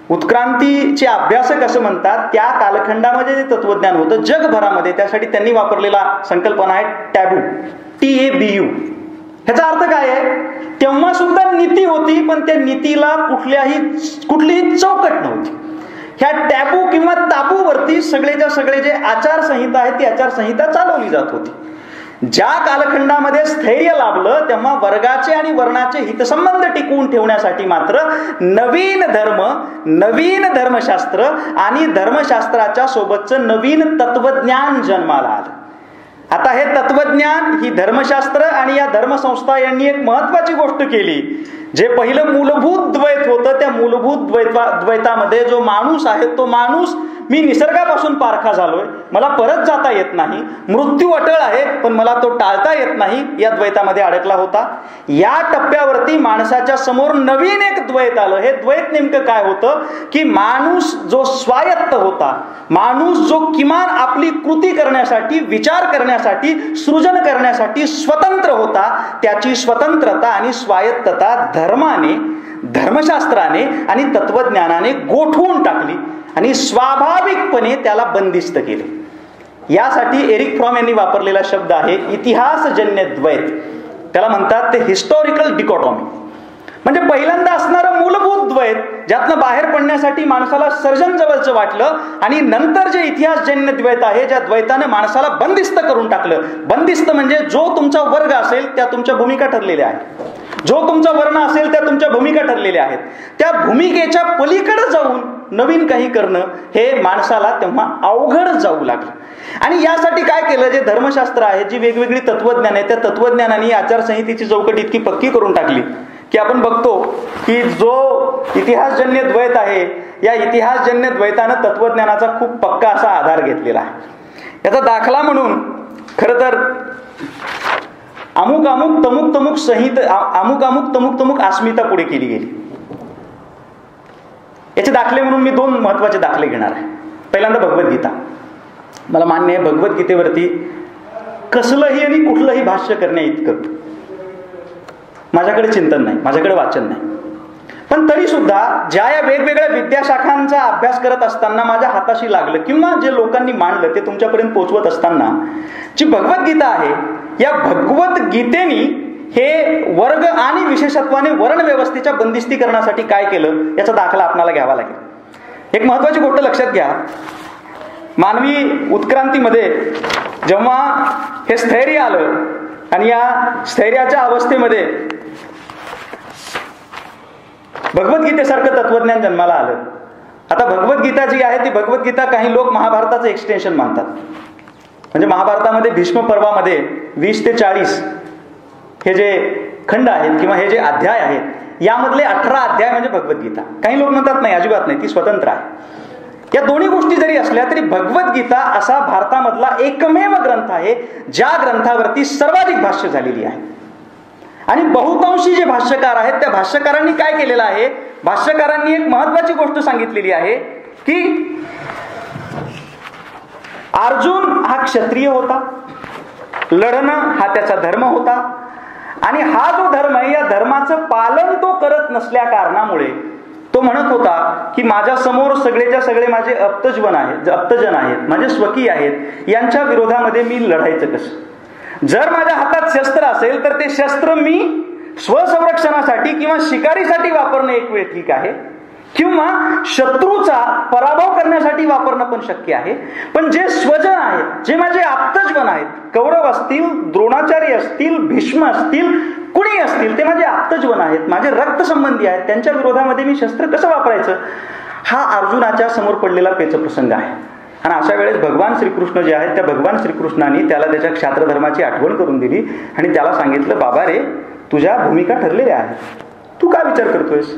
A: उत्क्रांतीचे अभ्यासक असं म्हणतात त्या कालखंडामध्ये जे तत्वज्ञान होतं जगभरामध्ये, त्यासाठी त्यांनी वापरलेला संकल्पना आहे टॅबू, TABU. ह्याचा अर्थ काय आहे? तेव्हा सुद्धा नीती होती पण त्या नीतीला कुठलीही चौकट नव्हती. ह्या टॅबू किंवा ताबूवरती सगळेच्या सगळे जे आचारसंहिता आहे ती आचारसंहिता चालवली जात होती. ज्या कालखंडामध्ये स्थैर्य लाभलं तेव्हा वर्गाचे आणि वर्णाचे हितसंबंध टिकवून ठेवण्यासाठी मात्र नवीन धर्म, नवीन धर्मशास्त्र आणि धर्मशास्त्राच्या सोबतचं नवीन तत्वज्ञान जन्माला आलं. आता हे तत्वज्ञान, ही धर्मशास्त्र आणि या धर्मसंस्था यांनी एक महत्वाची गोष्ट केली. जे पहिलं मूलभूत द्वैत होतं त्या मूलभूत द्वैतामध्ये जो माणूस आहे तो माणूस, मी निसर्गापासून पारखा झालोय, मला परत जाता येत नाही, मृत्यू अटळ आहे पण मला तो टाळता येत नाही, या द्वैतामध्ये अडकला होता. या टप्प्यावरती माणसाच्या समोर नवीन एक द्वैत आलं. हे द्वैत नेमकं काय होतं की माणूस जो स्वायत्त होता, माणूस जो किमान आपली कृती करण्यासाठी, विचार करण्यासाठी, सृजन करण्यासाठी स्वतंत्र होता, त्याची स्वतंत्रता आणि स्वायत्तता धर्माने, धर्मशास्त्राने आणि तत्वज्ञानाने गोठवून टाकली आणि स्वाभाविकपणे त्याला बंदिस्त केले. यासाठी एरिक फ्रॉम यांनी वापरलेला शब्द आहे इतिहासजन्य द्वैत. त्याला म्हणतात ते हिस्टॉरिकल डिकॉटॉमी. म्हणजे पहिल्यांदा असणारं मूलभूत द्वैत ज्यातनं बाहेर पडण्यासाठी माणसाला सर्जन जवळचं वाटलं आणि नंतर जे इतिहासजन्य द्वैत आहे ज्या द्वैताने माणसाला बंदिस्त करून टाकलं. बंदिस्त म्हणजे जो तुमचा वर्ग असेल त्या तुमच्या भूमिका ठरलेल्या आहेत, जो तुमचा वर्ण असेल त्या तुमच्या भूमिका ठरलेल्या आहेत. त्या भूमिकेच्या पलीकडे जाऊन नवीन काही करणं हे माणसाला तेव्हा अवघड जाऊ लागलं. आणि यासाठी काय केलं, जे धर्मशास्त्र आहे, जी वेगवेगळी तत्वज्ञान आहे, त्या तत्वज्ञानाने आचारसंहितेची चौकट इतकी पक्की करून टाकली की आपण बघतो की जो इतिहासजन्य द्वैत आहे या इतिहासजन्य द्वैतानं तत्वज्ञानाचा खूप पक्का असा आधार घेतलेला आहे. याचा दाखला म्हणून खरं तर अमुक अमुक तमुक तमुक संहित, अमुक अमुक तमुक तमुक अस्मिता पुढे केली गेली. याचे दाखले म्हणून मी दोन महत्वाचे दाखले घेणार आहे. पहिल्यांदा भगवद्गीता. मला मान्य आहे भगवद्गीतेवरती कसलंही आणि कुठलंही भाष्य करण्या इतकं माझ्याकडे चिंतन नाही, माझ्याकडे वाचन नाही. पण तरी सुद्धा ज्या या वेगवेगळ्या विद्याशाखांचा अभ्यास करत असताना माझ्या हाताशी लागलं किंवा जे लोकांनी मांडलं ते तुमच्यापर्यंत पोहोचवत असताना जी भगवद्गीता आहे या भगवद्गीतेनी हे वर्ग आणि विशेषत्वाने वर्ण व्यवस्थेच्या बंदिस्तीकरणासाठी काय केलं याचा दाखला आपल्याला घ्यावा लागेल. एक महत्वाची गोष्ट लक्षात घ्या. मानवी उत्क्रांतीमध्ये जेव्हा हे स्थैर्य आलं आणि या स्थैर्याच्या अवस्थेमध्ये भगवद्गीतेसारखं तत्वज्ञान जन्माला आलं. आता भगवद्गीता जी आहे ती भगवद्गीता काही लोक महाभारताचं एक्सटेन्शन मानतात. म्हणजे महाभारतामध्ये भीष्म पर्वामध्ये 20 ते 40 हे जे खंड आहेत किंवा हे जे अध्याय आहेत यामधले 18 अध्याय म्हणजे भगवद्गीता. काही लोक म्हणतात नाही, अजिबात नाही, ती स्वतंत्र आहे. या दोन्ही गोष्टी जरी असल्या तरी भगवद्गीता असा भारतामधला एकमेव ग्रंथ आहे ज्या ग्रंथावरती सर्वाधिक भाष्य झालेली आहे. आणि बहुतांशी जे भाष्यकार आहेत त्या भाष्यकारांनी काय केलेलं आहे, भाष्यकारांनी एक महत्वाची गोष्ट सांगितलेली आहे की अर्जुन हा क्षत्रिय होता, लढणं हा त्याचा धर्म होता आणि हा जो धर्म आहे या धर्माचं पालन तो करत नसल्या कारणामुळे तो म्हणत होता की माझ्या समोर सगळेच्या सगळे माझे आप्तजन आहेत, माझे स्वकीय आहेत, यांच्या विरोधामध्ये मी लढायचं कसं. जर माझ्या हातात शस्त्र असेल तर ते शस्त्र मी स्वसंरक्षणासाठी किंवा शिकारीसाठी वापरणं एक वेळ ठीक आहे किंवा शत्रूचा पराभव करण्यासाठी वापरणं पण शक्य आहे. पण जे स्वजन आहेत, जे माझे आप्तजन आहेत, कौरव असतील, द्रोणाचार्य असतील, भीष्म असतील, कुणी असतील, ते माझे आप्तजन आहेत, माझे रक्तसंबंधी आहेत, त्यांच्या विरोधामध्ये मी शस्त्र कसं वापरायचं हा अर्जुनाच्या समोर पडलेला पेचप्रसंग आहे. आणि अशा वेळेस भगवान श्रीकृष्ण जे आहेत त्या भगवान श्रीकृष्णाने त्याला त्याच्या क्षात्रधर्माची आठवण करून दिली आणि त्याला सांगितलं, बाबा रे, तुझ्या भूमिका ठरलेल्या आहेत, तू का विचार करतोयस,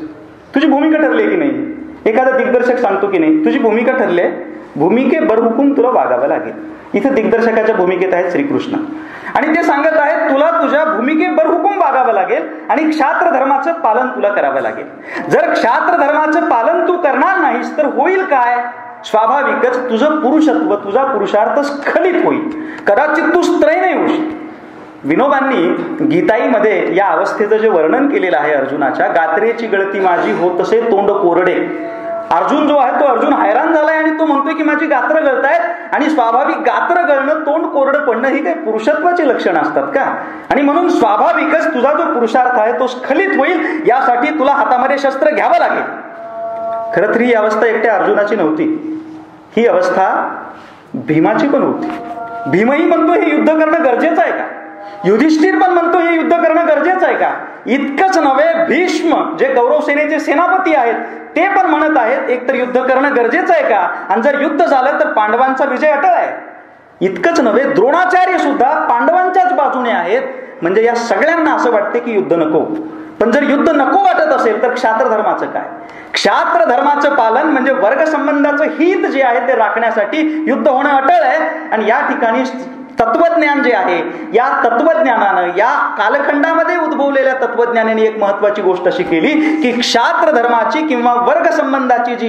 A: तुझी भूमिका ठरली की नाही. एखादा दिग्दर्शक सांगतो की नाही तुझी भूमिका ठरली आहे, भूमिके बरहुकूम तुला वागावं लागेल. इथं दिग्दर्शकाच्या भूमिकेत आहेत श्रीकृष्ण आणि ते सांगत आहेत तुला तुझ्या भूमिके बरहुकूम वागावं लागेल आणि क्षात्र धर्माचं पालन तुला करावं लागेल. जर क्षात्र धर्माचं पालन तू करणार नाहीस तर होईल काय, स्वाभाविकच तुझं पुरुषत्व, तुझा पुरुषार्थ स्खलित होईल, कदाचित तू स्त्रय नाही होशील. विनोबांनी गीताईमध्ये या अवस्थेचं जे वर्णन केलेलं आहे अर्जुनाच्या, गात्रेची गळती माझी होत असे तोंड कोरडे. अर्जुन जो आहे तो अर्जुन हैराण झालाय आणि तो म्हणतोय की माझी गात्र गळतायत. आणि स्वाभाविक गात्र गळणं, तोंड कोरडं पडणं ही काही पुरुषत्वाची लक्षणं असतात का. आणि म्हणून स्वाभाविकच तुझा जो पुरुषार्थ आहे तो स्खलित होईल, यासाठी तुला हातामध्ये शस्त्र घ्यावं लागेल. खरं तर ही अवस्था एकट्या अर्जुनाची नव्हती, ही अवस्था भीमाची पण होती. भीमही म्हणतो हे युद्ध करणं गरजेचं आहे का, युधिष्ठिर पण म्हणतो हे युद्ध करणं गरजेचं आहे का. इतकंच नव्हे, भीष्म जे कौरव सेनेचे सेनापती आहेत ते पण म्हणत आहेत एकतर युद्ध करणं गरजेचं आहे का, आणि जर युद्ध झालं तर पांडवांचा विजय अटळ आहे. इतकंच नव्हे, द्रोणाचार्य सुद्धा पांडवांच्याच बाजूने आहेत. म्हणजे या सगळ्यांना असं वाटते की युद्ध नको. पण जर युद्ध नको वाटत असेल तर क्षात्र धर्माचं काय. क्षात्र धर्माचं पालन म्हणजे वर्ग संबंधाचं हित जे आहे ते राखण्यासाठी युद्ध होणं अटळ आहे. आणि या ठिकाणी तत्वज्ञान जे आहे, या तत्वज्ञानानं, या कालखंडामध्ये उद्भवलेल्या तत्वज्ञानाने एक महत्वाची गोष्ट अशी केली की क्षात्र धर्माची किंवा वर्ग संबंधाची जी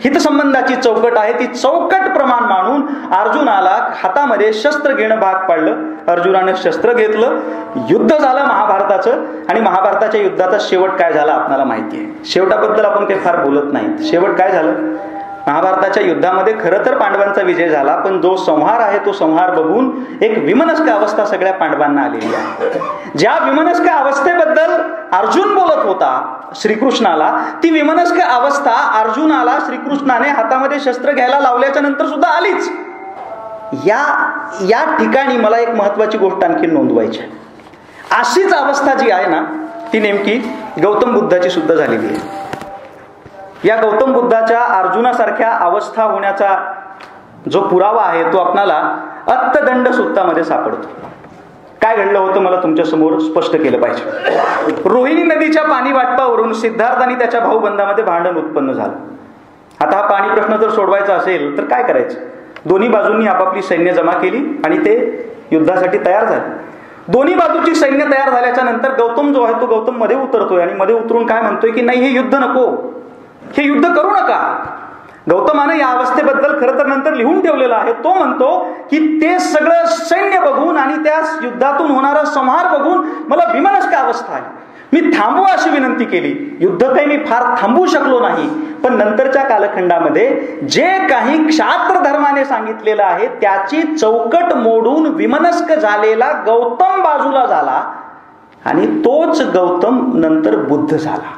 A: हितसंबंधाची चौकट आहे ती चौकट प्रमाण मानून अर्जुनाला हातामध्ये शस्त्र घेणं भाग पडलं. अर्जुनाने शस्त्र घेतलं, युद्ध झालं महाभारताचं. आणि महाभारताच्या युद्धाचा शेवट काय झाला आपल्याला माहिती आहे. शेवटाबद्दल आपण काही फार बोलत नाही. शेवट काय झालं, महाभारताच्या युद्धामध्ये खरं तर पांडवांचा विजय झाला, पण जो संहार आहे तो संहार बघून एक विमनस्क अवस्था सगळ्या पांडवांना आलेली आहे. ज्या विमनस्क अवस्थेबद्दल अर्जुन बोलत होता श्रीकृष्णाला, ती विमनस्क अवस्था अर्जुनाला श्रीकृष्णाने हातामध्ये शस्त्र घ्यायला लावल्याच्या नंतर सुद्धा आलीच. या ठिकाणी मला एक महत्वाची गोष्ट आणखी नोंदवायची आहे. अशीच अवस्था जी आहे ना ती नेमकी गौतम बुद्धाची सुद्धा झालेली आहे. या गौतम बुद्धाच्या अर्जुनासारख्या अवस्था होण्याचा जो पुरावा आहे तो आपणाला अत्तदंड सूक्तामध्ये सापडतो. काय घडलं होतं मला तुमच्या समोर स्पष्ट केलं पाहिजे. रोहिणी नदीच्या पाणी वाटपावरून सिद्धार्थ आणि त्याच्या भाऊबंधामध्ये भांडण उत्पन्न झालं. आता हा पाणी प्रश्न जर सोडवायचा असेल तर काय करायचं. दोन्ही बाजूंनी आपापली सैन्य जमा केली आणि ते युद्धासाठी तयार झाले. दोन्ही बाजूची सैन्य तयार झाल्याच्या नंतर गौतम जो आहे तो गौतम मध्ये उतरतोय आणि मध्ये उतरून काय म्हणतोय की नाही, हे युद्ध नको, हे युद्ध करू नका. गौतमानं या अवस्थेबद्दल खरं तर नंतर लिहून ठेवलेलं आहे. तो म्हणतो की ते सगळं सैन्य बघून आणि त्या युद्धातून होणारा संहार बघून मला विमनस्क अवस्था आहे. मी थांबवा अशी विनंती केली. युद्ध काही मी फार थांबवू शकलो नाही, पण नंतरच्या कालखंडामध्ये जे काही क्षात्र धर्माने सांगितलेलं आहे त्याची चौकट मोडून विमनस्क झालेला गौतम बाजूला झाला आणि तोच गौतम नंतर बुद्ध झाला.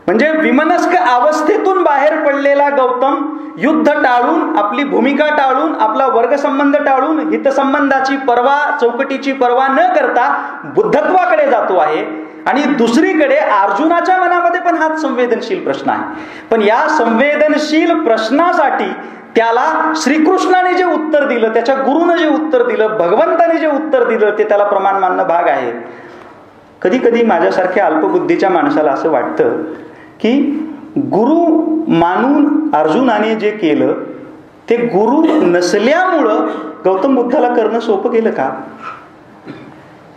A: म्हणजे विमनस्क अवस्थेतून बाहेर पडलेला गौतम युद्ध टाळून, आपली भूमिका टाळून, आपला वर्गसंबंध टाळून, हितसंबंधाची पर्वा, चौकटीची पर्वा न करता बुद्धत्वाकडे जातो आहे. आणि दुसरीकडे अर्जुनाच्या मनामध्ये पण हा संवेदनशील प्रश्न आहे. पण या संवेदनशील प्रश्नासाठी त्याला श्रीकृष्णाने जे उत्तर दिलं, त्याच्या गुरुनं जे उत्तर दिलं, भगवंताने जे उत्तर दिलं ते त्याला प्रमाण मानणं भाग आहे. कधी कधी माझ्यासारख्या अल्पबुद्धीच्या माणसाला असं वाटतं की गुरु मानून अर्जुनाने जे केलं ते गुरु नसल्यामुळं गौतम बुद्धाला करणं सोपं गेलं का.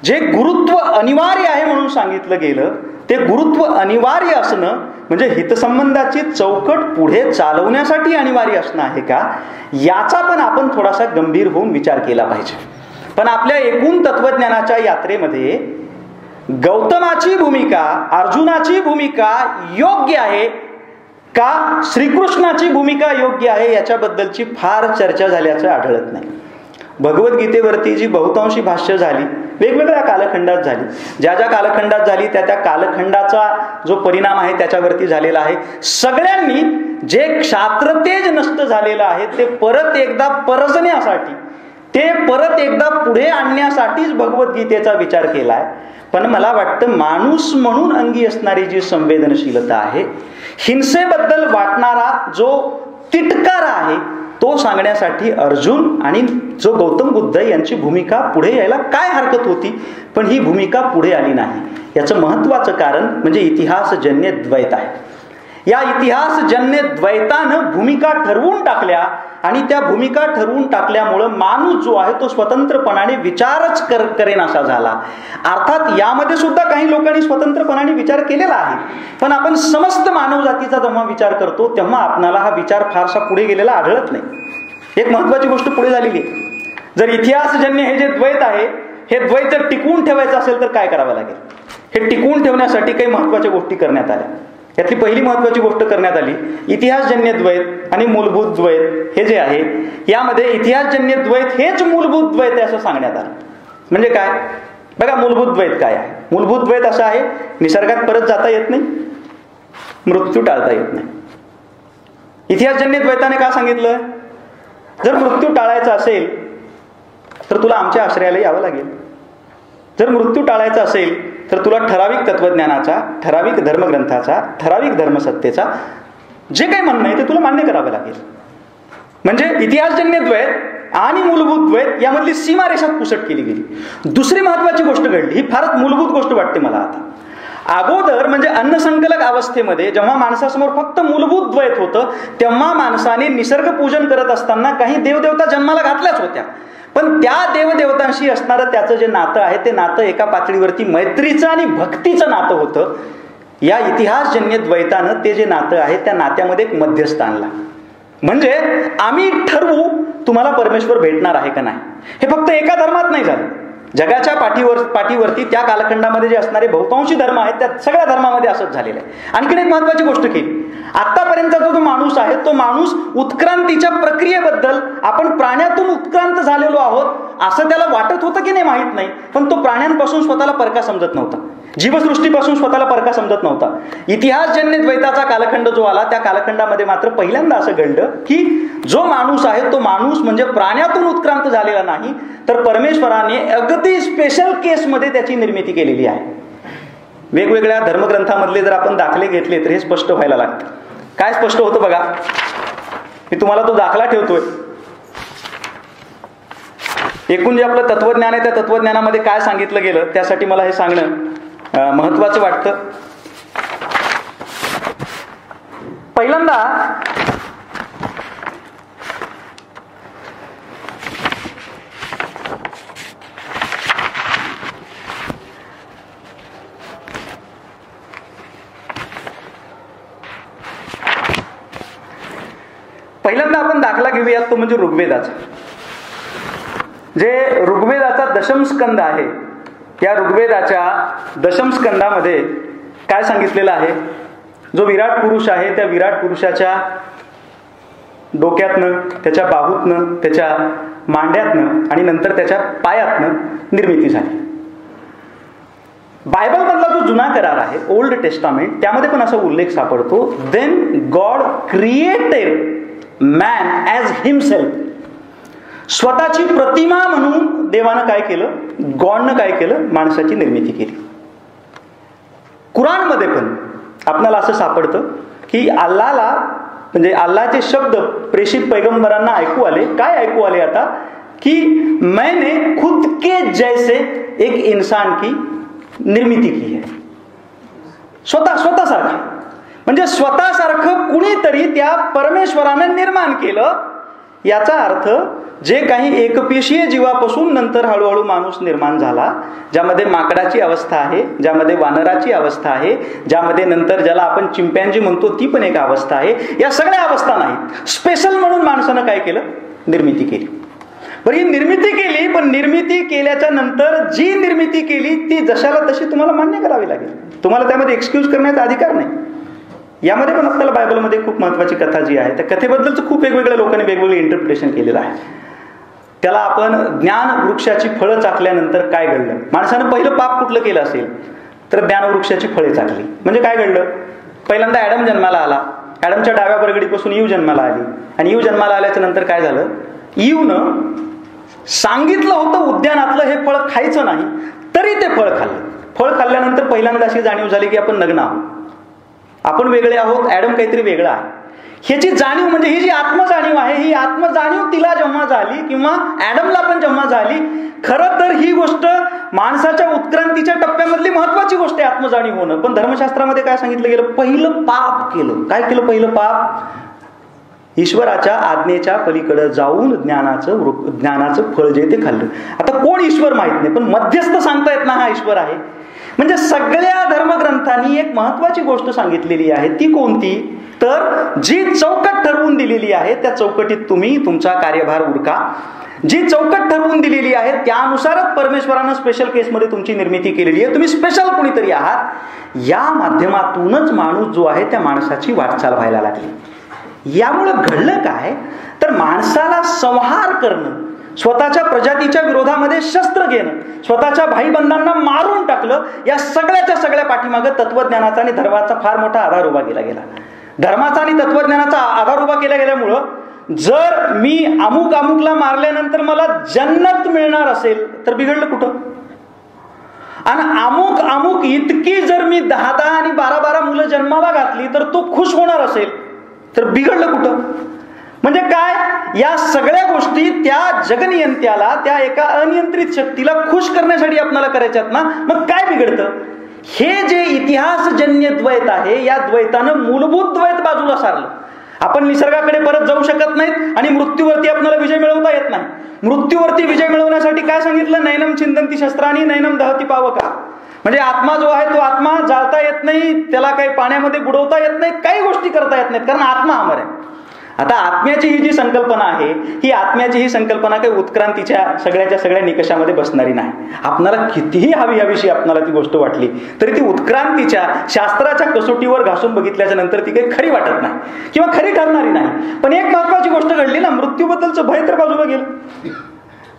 A: जे गुरुत्व अनिवार्य आहे म्हणून सांगितलं गेलं ते गुरुत्व अनिवार्य असणं म्हणजे हितसंबंधाची चौकट पुढे चालवण्यासाठी अनिवार्य असणं आहे का, याचा पण आपण थोडासा गंभीर होऊन विचार केला पाहिजे. पण आपल्या एकूण तत्वज्ञानाच्या यात्रेमध्ये गौतमाची भूमिका, अर्जुनाची भूमिका योग्य आहे का, श्रीकृष्णाची भूमिका योग्य आहे याच्याबद्दलची फार चर्चा झाल्याचं आढळत नाही. भगवद्गीतेवरती जी बहुतांशी भाष्य झाली वेगवेगळ्या कालखंडात झाली, ज्या ज्या कालखंडात झाली त्या त्या कालखंडाचा जो परिणाम आहे त्याच्यावरती झालेला आहे. सगळ्यांनी जे क्षात्रतेज नष्ट झालेलं आहे ते परत एकदा परजण्यासाठी, ते परत एकदा पुढे आणण्यासाठीच भगवद्गीतेचा विचार केलाय. पण मला वाटतं माणूस म्हणून अंगी असणारी जी संवेदनशीलता आहे, हिंसेबद्दल वाटणारा जो तिटकारा आहे तो सांगण्यासाठी अर्जुन आणि जो गौतम बुद्ध यांची भूमिका पुढे यायला काय हरकत होती, पण ही भूमिका पुढे आली नाही. याचं महत्वाचं कारण म्हणजे इतिहासजन्य द्वैत आहे. या इतिहासजन्य द्वैतानं भूमिका ठरवून टाकल्या आणि त्या भूमिका ठरवून टाकल्यामुळं माणूस जो आहे तो स्वतंत्रपणाने विचारच करेन असा झाला. अर्थात यामध्ये सुद्धा काही लोकांनी स्वतंत्रपणाने विचार केलेला आहे, पण आपण समस्त मानवजातीचा जेव्हा विचार करतो तेव्हा आपणाला हा विचार फारसा पुढे गेलेला आढळत नाही. एक महत्वाची गोष्ट पुढे झालेली आहे. जर इतिहासजन्य हे जे द्वैत आहे हे द्वैत जर टिकवून ठेवायचं असेल तर काय करावं लागेल. हे टिकवून ठेवण्यासाठी काही महत्वाच्या गोष्टी करण्यात आल्या. यातली पहिली महत्वाची गोष्ट करण्यात आली इतिहासजन्य द्वैत आणि मूलभूत द्वैत हे जे आहे यामध्ये इतिहासजन्य द्वैत हेच मूलभूत द्वैत आहे असं सांगण्यात आलं. म्हणजे काय बघा, मूलभूत द्वैत काय आहे. मूलभूत द्वैत असं आहे निसर्गात परत जाता येत नाही, मृत्यू टाळता येत नाही. इतिहासजन्य द्वैताने का सांगितलं? जर मृत्यू टाळायचा असेल तर तुला आमच्या आश्रयाला यावं लागेल. जर मृत्यू टाळायचा असेल तर तुला ठराविक तत्वज्ञानाचा, ठराविक धर्मग्रंथाचा, ठराविक धर्मसत्तेचा जे काही म्हणणं आहे ते तुला मान्य करावं लागेल. म्हणजे इतिहासजन्य द्वैत आणि मूलभूत द्वैत यामधली सीमारेषा पुसट केली गेली. दुसरी महत्वाची गोष्ट घडली, ही फारच मूलभूत गोष्ट वाटते मला आता. अगोदर म्हणजे अन्नसंकलक अवस्थेमध्ये जेव्हा माणसासमोर फक्त मूलभूत द्वैत होतं, तेव्हा माणसाने निसर्ग पूजन करत असताना काही देवदेवता जन्माला घातल्याच होत्या. पण त्या देवदेवतांशी असणारं त्याचं जे नातं आहे ते नातं एका पातळीवरती मैत्रीचं आणि भक्तीचं नातं होतं. या इतिहासजन्य द्वैतानं ते जे नातं आहे त्या नात्यामध्ये एक मध्यस्थ आणला. म्हणजे आम्ही ठरवू तुम्हाला परमेश्वर भेटणार आहे का नाही. हे फक्त एका धर्मात नाही झालं, जगाच्या पाठीवरती त्या कालखंडामध्ये जे असणारे बहुतांशी धर्म आहेत त्या सगळ्या धर्मामध्ये असंच झालेलं आहे. आणखीन एक महत्वाची गोष्ट केली, आतापर्यंतचा जो माणूस आहे तो माणूस उत्क्रांतीच्या प्रक्रियेबद्दल आपण प्राण्यातून उत्क्रांत झालेलो आहोत असं त्याला वाटत होतं की नाही माहित नाही, पण तो प्राण्यांपासून स्वतःला परका समजत नव्हता, जीवसृष्टीपासून स्वतःला परका समजत नव्हता. इतिहासजन्य द्वैताचा कालखंड जो आला त्या कालखंडामध्ये मात्र पहिल्यांदा असं घडलं की जो माणूस आहे तो माणूस म्हणजे प्राण्यातून उत्क्रांत झालेला नाही, तर परमेश्वराने अगदी स्पेशल केसमध्ये त्याची निर्मिती केलेली आहे. वेगवेगळ्या धर्मग्रंथामधले जर आपण दाखले घेतले तर हे स्पष्ट व्हायला लागतं. काय स्पष्ट होतं बघा, मी तुम्हाला तो दाखला ठेवतोय. एकूण जे आपलं तत्वज्ञान आहे त्या तत्वज्ञानामध्ये काय सांगितलं गेलं त्यासाठी मला हे सांगणं महत्वाचं वाटतं. पहिल्यांदा आपण दाखला घेऊयात तो म्हणजे ऋग्वेदाचा. जे ऋग्वेदाचा दशम स्कंद आहे, या ऋग्वेदाच्या दशम स्कंदामध्ये काय सांगितलेलं आहे, जो विराट पुरुष आहे त्या विराट पुरुषाच्या डोक्यातनं, त्याच्या बाहूतनं, त्याच्या मांड्यातनं आणि नंतर त्याच्या पायातनं निर्मिती झाली. बायबल मधला जो जुना करार आहे, ओल्ड टेस्टामेंट, त्यामध्ये पण असा उल्लेख सापडतो, then God created man as himself. स्वतःची प्रतिमा म्हणून देवानं काय केलं, गॉडनं काय केलं, माणसाची निर्मिती केली. कुराणमध्ये पण आपल्याला असं सापडतं की अल्लाला म्हणजे अल्लाचे शब्द प्रेषित पैगंबरांना ऐकू आले. काय ऐकू आले आता, की मैंने खुद के जैसे एक इंसान की निर्मिती की है. स्वतःसारखं म्हणजे स्वतःसारखं कुणीतरी त्या परमेश्वरानं निर्माण केलं. याचा अर्थ जे काही एकपेशीय जीवापासून नंतर हळूहळू माणूस निर्माण झाला, ज्यामध्ये माकडाची अवस्था आहे, ज्यामध्ये वानराची अवस्था आहे, ज्यामध्ये नंतर ज्याला आपण चिंपॅन्झी म्हणतो ती पण एक अवस्था आहे, या सगळ्या अवस्था नाहीत. स्पेशल म्हणून माणसानं काय केलं, निर्मिती केली. बरं, ही निर्मिती केली, पण निर्मिती केल्याच्या नंतर जी निर्मिती केली ती जशाला तशी तुम्हाला मान्य करावी लागेल. तुम्हाला त्यामध्ये एक्सक्यूज करण्याचा अधिकार नाही. यामध्ये पण आपल्याला बायबलमध्ये खूप महत्वाची कथा जी आहे त्या कथेबद्दलच खूप वेगवेगळ्या लोकांनी वेगवेगळे इंटरप्रिटेशन केलेलं आहे. त्याला आपण ज्ञान वृक्षाची फळं चाखल्यानंतर काय घडलं, माणसानं पहिलं पाप कुठलं केलं असेल तर ज्ञान वृक्षाची फळे चाखली. म्हणजे काय घडलं, पहिल्यांदा ॲडम जन्माला आला, ॲडमच्या डाव्या बरगडीपासून ईव जन्माला आली, आणि ईव जन्माला आल्याच्या नंतर काय झालं, ईवनं सांगितलं होतं उद्यानातलं हे फळ खायचं नाही, तरी ते फळ खाल्लं. फळ खाल्ल्यानंतर पहिल्यांदा अशी जाणीव झाली की आपण नग्न आहोत, आपण वेगळे आहोत, ॲडम काहीतरी वेगळा आहे. ह्याची जाणीव म्हणजे ही जी आत्मजाणीव आहे, ही आत्मजाणीव तिला जेव्हा झाली किंवा ॲडमला पण जेव्हा झाली, खरं तर ही गोष्ट माणसाच्या उत्क्रांतीच्या टप्प्यामधली महत्वाची गोष्ट आहे आत्मजाणीव होणं. पण धर्मशास्त्रामध्ये काय सांगितलं गेलं, पहिलं पाप केलं. काय केलं पहिलं पाप, ईश्वराच्या आज्ञेच्या पलीकडे जाऊन ज्ञानाचं फळ जे ते खाल्लं. आता कोण ईश्वर माहित नाही, पण मध्यस्थ सांगता येत ना हा ईश्वर आहे. म्हणजे सगळ्या धर्मग्रंथांनी एक महत्वाची गोष्ट सांगितलेली आहे. ती कोणती, तर जी चौकट ठरवून दिलेली आहे त्या चौकटीत तुम्ही तुमचा कार्यभार उरका. जी चौकट ठरवून दिलेली आहे त्यानुसारच परमेश्वरानं स्पेशल केसमध्ये तुमची निर्मिती केलेली आहे. तुम्ही स्पेशल कोणीतरी आहात. या माध्यमातूनच माणूस जो आहे त्या माणसाची वाटचाल व्हायला लागली. यामुळं घडलं काय, तर माणसाला संहार करणं, स्वतःच्या प्रजातीच्या विरोधामध्ये शस्त्र घेणं, स्वतःच्या भाईबंधांना मारून टाकलं, या सगळ्याच्या सगळ्या पाठीमागं तत्वज्ञानाचा आणि धर्माचा फार मोठा आधार उभा केला गेला. धर्माचा आणि तत्वज्ञानाचा आधार उभा केला गेल्यामुळं जर मी अमुक अमुकला मारल्यानंतर मला जन्नत मिळणार असेल तर बिघडलं कुठं? आणि अमुक अमुक इतकी जर मी 10-10 आणि 12-12 मुलं जन्माला घातली तर तो खुश होणार असेल तर बिघडलं कुठं? म्हणजे काय, या सगळ्या गोष्टी त्या जगनियंत्याला, त्या एका अनियंत्रित शक्तीला खुश करण्यासाठी आपल्याला करायच्यात ना, मग काय बिघडतं? हे जे इतिहासजन्य द्वैत आहे, या द्वैतानं मूलभूत द्वैत बाजूला सारलं. आपण निसर्गाकडे परत जाऊ शकत नाहीत आणि मृत्यूवरती आपल्याला विजय मिळवता येत नाही. मृत्यूवरती विजय मिळवण्यासाठी काय सांगितलं? नैनम चिंतंती शस्त्राणी नैनम दहती पावका. म्हणजे आत्मा जो आहे तो आत्मा जाळता येत नाही, त्याला काही पाण्यामध्ये बुडवता येत नाही, काही गोष्टी करता येत नाहीत, कारण आत्मा अमर आहे. आता आत्म्याची ही जी संकल्पना आहे, ही आत्म्याची ही संकल्पना काही उत्क्रांतीच्या सगळ्याच्या सगळ्या निकषामध्ये बसणारी नाही. आपणाला कितीही हवीशी आपल्याला ती गोष्ट वाटली तरी ती उत्क्रांतीच्या शास्त्राच्या कसोटीवर घासून बघितल्याच्या नंतर ती काही खरी वाटत नाही किंवा खरी ठरणारी नाही. पण एक महत्वाची गोष्ट घडली ना, मृत्यूबद्दलचं भय तर बाजूला गेलं.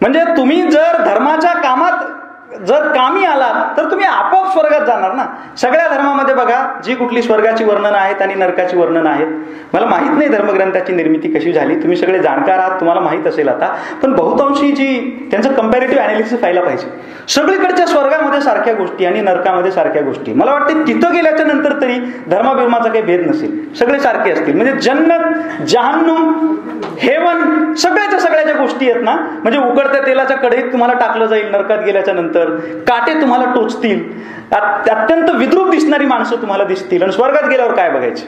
A: म्हणजे तुम्ही जर धर्माच्या कामात जर कामी आलात तर तुम्ही आपोआप स्वर्गात जाणार ना. सगळ्या धर्मामध्ये बघा, जी कुठली स्वर्गाची वर्णनं आहेत आणि नरकाची वर्णनं आहेत. मला माहित नाही धर्मग्रंथाची निर्मिती कशी झाली, तुम्ही सगळे जाणकार आहात, तुम्हाला माहित असेल आता. पण बहुतांशी जी त्यांचं कंपॅरेटिव्ह अनालिसिस व्हायला पाहिजे. सगळीकडच्या स्वर्गामध्ये सारख्या गोष्टी आणि नरकामध्ये सारख्या गोष्टी. मला वाटते तिथं गेल्याच्या नंतर तरी धर्माबिर्माचा काही भेद नसेल, सगळे सारखे असतील. म्हणजे जन्नत, जहन्नुम, हेवन, सगळ्याच्या सगळ्या ज्या गोष्टी आहेत ना, म्हणजे उकडत्या तेलाच्या कढईत तुम्हाला टाकलं जाईल नरकात गेल्याच्या नंतर, काटे तुम्हाला टोचतील, अत्यंत विद्रूप दिसणारी माणसं तुम्हाला दिसतील. आणि स्वर्गात गेल्यावर काय बघायचे?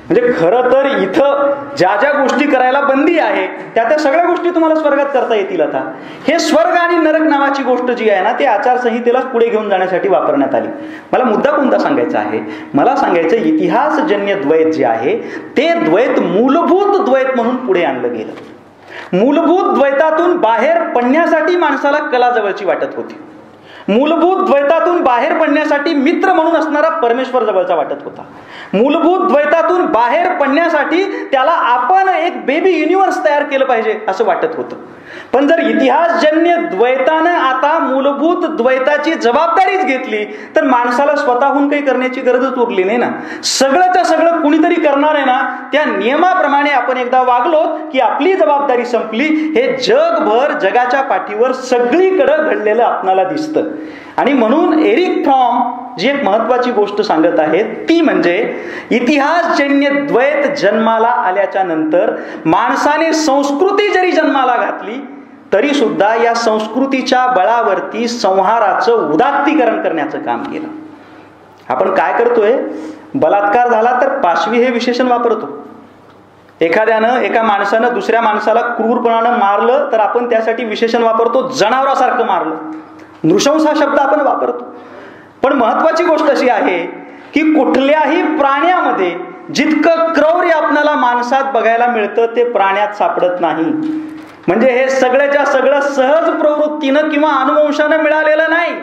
A: म्हणजे खरं तर इथं ज्या ज्या गोष्टी करायला बंदी आहे त्या त्या सगळ्या गोष्टी तुम्हाला स्वर्गात करता येतील. आता हे स्वर्ग आणि नरक नावाची गोष्ट जी आहे ना, ती आचारसंहितेला पुढे घेऊन जाण्यासाठी वापरण्यात आली. मला मुद्दा कोणता सांगायचा आहे? मला सांगायचं इतिहासजन्य द्वैत जे आहे ते द्वैत मूलभूत द्वैत म्हणून पुढे आणलं गेलं. मूलभूत द्वैतातून बाहेर पडण्यासाठी माणसाला कला जवळची वाटत होती. मूलभूत द्वैतातून बाहेर पडण्यासाठी मित्र म्हणून असणारा परमेश्वर जवळचा वाटत होता. मूलभूत द्वैतातून बाहेर पडण्यासाठी त्याला आपण एक बेबी युनिव्हर्स तयार केलं पाहिजे असं वाटत होतं. पण जर इतिहासजन्य द्वैतानं आता मूलभूत द्वैताची जबाबदारीच घेतली तर माणसाला स्वतःहून काही करण्याची गरजच उरली नाही ना. सगळंच्या सगळं कुणीतरी करणार आहे ना, त्या नियमाप्रमाणे आपण एकदा वागलो की आपली जबाबदारी संपली. हे जगभर, जगाच्या पाठीवर सगळीकडे घडलेलं आपणाला दिसतं. आणि म्हणून एरिक फ्रॉम जी एक महत्वाची गोष्ट सांगत आहेत ती म्हणजे इतिहासजन्य द्वैत जन्माला आल्याच्या नंतर माणसाने संस्कृती जरी जन्माला घातली तरी सुद्धा या संस्कृतीच्या बळावरती संहाराचं उदात्तीकरण करण्याचं काम केलं. आपण काय करतोय? बलात्कार झाला तर पाशवी हे विशेषण वापरतो. एका माणसानं दुसऱ्या माणसाला क्रूरपणानं मारलं तर आपण त्यासाठी विशेषण वापरतो, जनावरासारखं मारलं. नृशंस हा शब्द आपण वापरतो. पण महत्वाची गोष्ट अशी आहे की कुठल्याही प्राण्यामध्ये जितकं क्रौर्य आपल्याला माणसात बघायला मिळतं ते प्राण्यात सापडत नाही. म्हणजे हे सगळ्याच्या सगळं सहज प्रवृत्तीनं किंवा अनुवंशानं मिळालेलं नाही.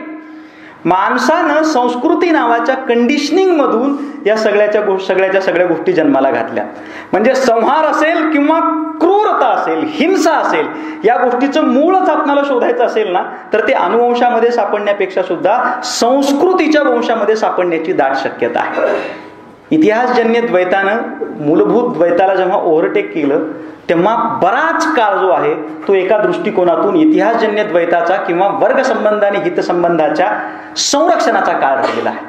A: माणसानं संस्कृती नावाच्या कंडिशनिंग मधून या सगळ्याच्या सगळ्या गोष्टी जन्माला घातल्या. म्हणजे संहार असेल किंवा क्रूरता असेल, हिंसा असेल, या गोष्टीचं मूळच आपल्याला शोधायचं असेल ना तर ते अनुवंशामध्ये सापडण्यापेक्षा सुद्धा संस्कृतीच्या वंशामध्ये सापडण्याची दाट शक्यता आहे. इतिहासजन्य द्वैतानं मूलभूत द्वैताला जेव्हा ओव्हरटेक केलं तेव्हा बराच काळ जो आहे तो एका दृष्टिकोनातून इतिहासजन्य द्वैताचा किंवा वर्गसंबंध आणि हितसंबंधाच्या संरक्षणाचा काळ राहिलेला आहे.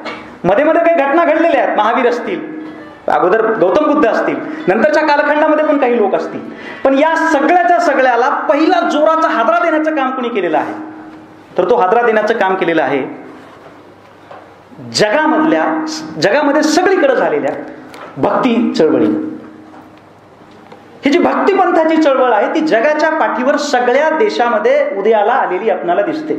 A: मध्ये मध्ये काही घटना घडलेल्या आहेत. महावीर असतील, अगोदर गौतम बुद्ध असतील, नंतरच्या कालखंडामध्ये पण काही लोक असतील. पण या सगळ्याच्या सगळ्याला पहिला जोराचा हादरा देण्याचं काम कोणी केलेलं आहे? तर तो हादरा देण्याचं काम केलेलं आहे जगामध्ये सगळीकडे झालेल्या भक्ती चळवळी. ही जी भक्तिपंथाची चळवळ आहे ती जगाच्या पाठीवर सगळ्या देशामध्ये उदयाला आलेली आपल्याला दिसते.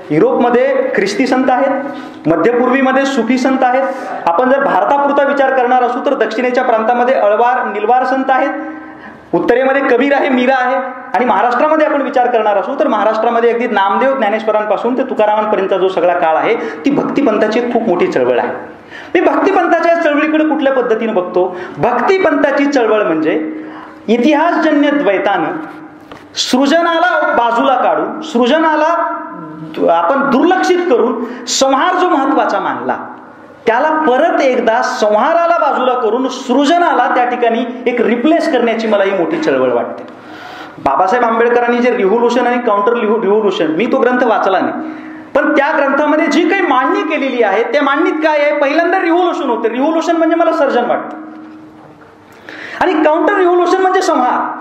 A: युरोपमध्ये ख्रिस्ती संत आहेत, मध्यपूर्वीमध्ये सुफी संत आहेत. आपण जर भारतापुरता विचार करणार असू तर दक्षिणेच्या प्रांतामध्ये अळवार, निलवार संत आहेत. उत्तरेमध्ये कबीर आहे, मीरा आहे. आणि महाराष्ट्रामध्ये आपण विचार करणार असू तर महाराष्ट्रामध्ये अगदी नामदेव ज्ञानेश्वरांपासून ते तुकारामांपर्यंतचा जो सगळा काळ आहे ती भक्तिपंथाची खूप मोठी चळवळ आहे. मी भक्तिपंथाच्या चळवळीकडे कुठल्या पद्धतीने बघतो? भक्तिपंथाची चळवळ म्हणजे इतिहासजन्य द्वैतानं सृजनाला बाजूला काढून, सृजनाला आपण दुर्लक्षित करून संहार जो महत्वाचा मानला त्याला परत एकदा संहाराला बाजूला करून सृजनाला त्या ठिकाणी एक रिप्लेस करण्याची मला ही मोठी चळवळ वाटते. बाबासाहेब आंबेडकरांनी जे रिव्होल्युशन आणि काउंटर रिव्होल्युशन, मी तो ग्रंथ वाचला नाही, पण त्या ग्रंथामध्ये जी काही मांडणी केलेली आहे त्या मांडणीत काय आहे, पहिल्यांदा रिव्होल्युशन होते. रिव्होल्युशन म्हणजे मला सर्जन वाटतं, आणि काउंटर रिव्होल्युशन म्हणजे संहार.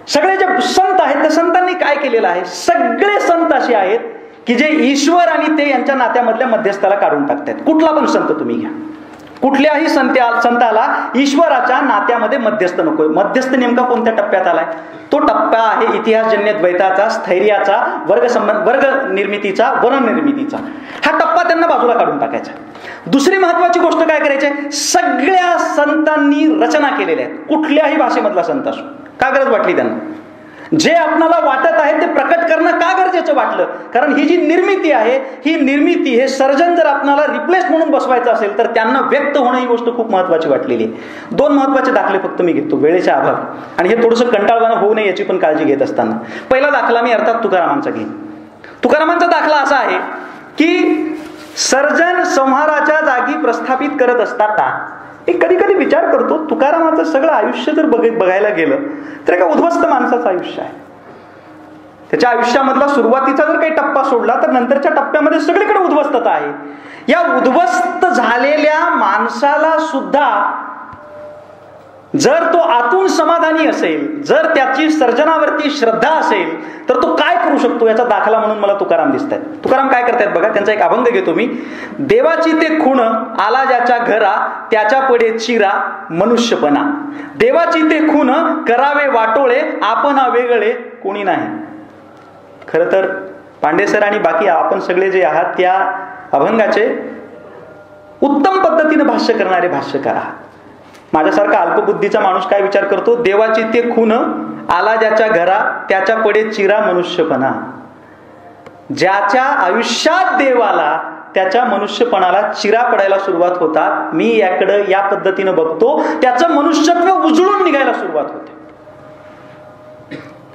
A: सगळे जे संत आहेत त्या संतांनी काय केलेलं आहे, सगळे संत असे आहेत की जे ईश्वर आणि ते यांच्या नात्यामधल्या मध्यस्थाला काढून टाकतात. कुठला पण संत तुम्ही घ्या, कुठल्याही संताला ईश्वराच्या नात्यामध्ये मध्यस्थ नकोय. मध्यस्थ नेमका कोणत्या टप्प्यात आलाय, तो टप्पा आहे इतिहासजन्य द्वैताचा, स्थैर्याचा, वर्ग निर्मितीचा, वर्ण निर्मितीचा. हा टप्पा त्यांना बाजूला काढून टाकायचा. दुसरी महत्वाची गोष्ट काय करायची, सगळ्या संतांनी रचना केलेल्या आहेत, कुठल्याही भाषेमधला संत असो. का गरज वाटली त्यांना, जे आपल्याला वाटत आहे ते प्रकट करणं का गरजेचं वाटलं, कारण ही जी निर्मिती आहे, ही निर्मिती, हे सर्जन जर आपल्याला रिप्लेस म्हणून बसवायचं असेल तर त्यांना व्यक्त होणं ही गोष्ट खूप महत्वाची वाटलेली आहे. 2 महत्वाचे दाखले फक्त मी घेतो वेळेच्या अभाव, आणि हे थोडंसं कंटाळवाणं होऊ नये याची पण काळजी घेत असताना. पहिला दाखला मी अर्थात तुकारामांचा घेईन. तुकारामांचा दाखला असा आहे की सर्जन संहाराच्या जागी प्रस्थापित करत असताना एक कधी कधी विचार करतो, तुकारामाचं सगळं आयुष्य जर बघायला गेलं तर एका उद्ध्वस्त माणसाचं आयुष्य आहे. त्याच्या आयुष्यामधला सुरुवातीचा जर काही टप्पा सोडला तर नंतरच्या टप्प्यामध्ये सगळीकडे उद्ध्वस्तता आहे. या उद्ध्वस्त झालेल्या माणसाला सुद्धा जर तो आतून समाधानी असेल, जर त्याची सर्जनावरती श्रद्धा असेल, तर तो काय करू शकतो याचा दाखला म्हणून मला तुकाराम दिसत आहेत. तुकाराम काय करतायत बघा, त्यांचा एक अभंग घेतो मी. देवाची ते खूण आला ज्याच्या घरा, त्याच्या पडे चिरा मनुष्यपणा. देवाची ते खूण करावे वाटोळे, आपण वेगळे कोणी नाही. खरं तर पांडेसर आणि बाकी आपण सगळे जे आहात त्या अभंगाचे उत्तम पद्धतीने भाष्य करणारे भाष्यकार आहात. माझ्यासारखा अल्पबुद्धीचा माणूस काय विचार करतो, देवाची ते खूण आला ज्याच्या घरा, त्याच्या पडे चिरा मनुष्यपणा. ज्याच्या आयुष्यात देव आला त्याच्या मनुष्यपणाला चिरा पडायला सुरुवात होतात. मी याकडे या पद्धतीने बघतो, त्याचं मनुष्यत्व उजळून निघायला सुरुवात होते,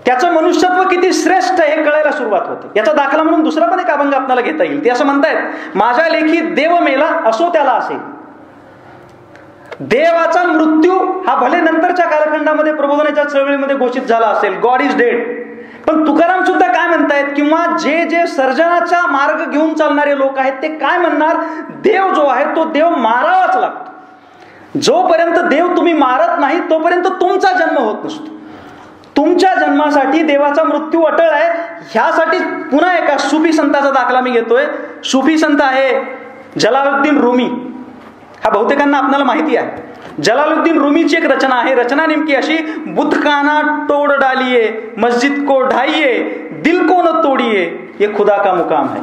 A: त्याचं मनुष्यत्व किती श्रेष्ठ हे कळायला सुरुवात होते. याचा दाखला म्हणून दुसरा पण एक अभंग आपल्याला घेता येईल. ते असं म्हणतायत, माझ्या लेखी देव मेला असो त्याला असेल. देवाचा मृत्यू हा भले नंतरच्या कालखंडामध्ये प्रबोधनाच्या चळवळीमध्ये घोषित झाला असेल, गॉड इज डेड, पण तुकाराम सुद्धा काय म्हणतायत, किंवा जे सर्जनाचा मार्ग घेऊन चालणारे लोक आहेत ते काय म्हणणार, देव जो आहे तो देव मारावाच लागतो. जोपर्यंत देव तुम्ही मारत नाही तोपर्यंत तुमचा जन्म होत नसतो. तुमच्या जन्मासाठी देवाचा मृत्यू अटळ आहे. ह्यासाठी पुन्हा एका सुफी संताचा दाखला मी घेतोय. सुफी संत आहे जलालुद्दीन रुमी. हा बहुतेकांना आपल्याला माहिती आहे. जलालुद्दीन रुमीची एक रचना आहे. रचना नेमकी अशी, बुतखाना तोड डालिये, मस्जिद को ढाइये, दिल को न तोडिये, ये खुदा का मुकाम है.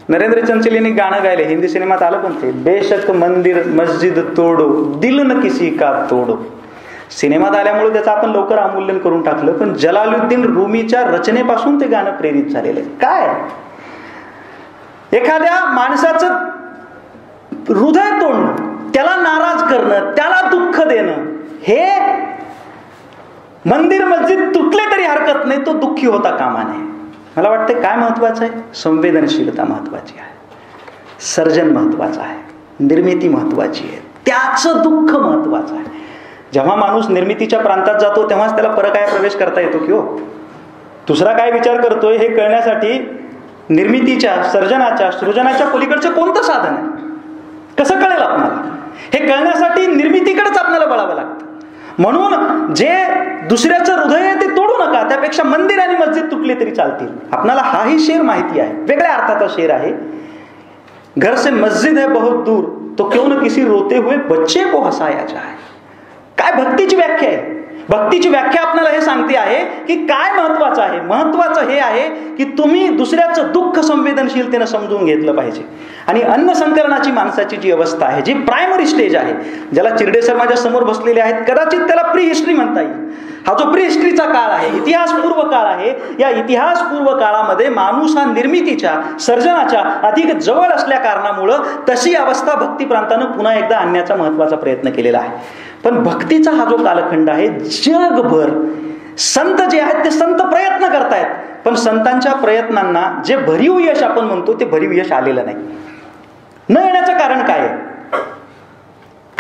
A: नरेंद्र चंचल यांनी गाणं गायले, हिंदी सिनेमात आलं पण ते, बेशक मंदिर मस्जिद तोडो, दिल न किसी का तोडो. सिनेमात आल्यामुळे त्याचं आपण लवकर अवमूल्यन करून टाकलं, पण जलालुद्दीन रुमीच्या रचनेपासून ते गाणं प्रेरित झालेलं आहे. काय, एखाद्या माणसाचं हृदय तोडणं, त्याला नाराज करणं, त्याला दुःख देणं, हे मंदिर मस्जिद तुटले तरी हरकत नाही, तो दुःखी होता कामा नये. मला वाटतं काय महत्वाचं आहे, संवेदनशीलता महत्वाची आहे, सर्जन महत्वाचं आहे, निर्मिती महत्वाची आहे, त्याचं दुःख महत्वाचं आहे. जेव्हा माणूस निर्मितीच्या प्रांतात जातो तेव्हाच त्याला परकाया प्रवेश करता येतो की हो. दुसरा काय विचार करतोय हे कळण्यासाठी निर्मितीच्या, सर्जनाच्या, सृजनाच्या पलीकडचं कोणतं साधन आहे, कसं कळेल आपल्याला, हे कळण्यासाठी निर्मितीकडेच आपल्याला बळावं लागतं. म्हणून जे दुसऱ्याचं हृदय आहे ते तोडू नका, त्यापेक्षा मंदिर आणि मस्जिद तुटली तरी चालतील. आपल्याला हाही शेर माहिती आहे, वेगळ्या अर्थाचा शेर आहे. घर से मस्जिद है बहुत दूर, तो क्यों न किसी रोते हुए बच्चे को हसाया जाए. काय भक्तीची व्याख्या आहे. भक्तीची व्याख्या आपल्याला हे सांगते आहे की काय महत्वाचं आहे. महत्वाचं हे आहे की तुम्ही दुसऱ्याचं दुःख संवेदनशीलतेनं समजून घेतलं पाहिजे. आणि अन्न संकलनाची माणसाची जी अवस्था आहे, जी प्रायमरी स्टेज आहे, ज्याला चिरडे सर माझ्या समोर बसलेले आहेत, कदाचित त्याला प्री हिस्ट्री म्हणता येईल. हा जो प्री हिस्ट्रीचा काळ आहे, इतिहासपूर्व काळ आहे, या इतिहासपूर्व काळामध्ये माणूस हा निर्मितीच्या, सर्जनाच्या अधिक जवळ असल्या कारणामुळं तशी अवस्था भक्ती प्रांतानं पुन्हा एकदा आणण्याचा महत्वाचा प्रयत्न केलेला आहे. पण भक्तीचा हा जो कालखंड आहे, जगभर संत जे आहेत ते संत प्रयत्न करतायत, पण संतांच्या प्रयत्नांना जे भरीव यश आपण म्हणतो ते भरीव यश आलेलं नाही. न येण्याचं कारण काय आहे,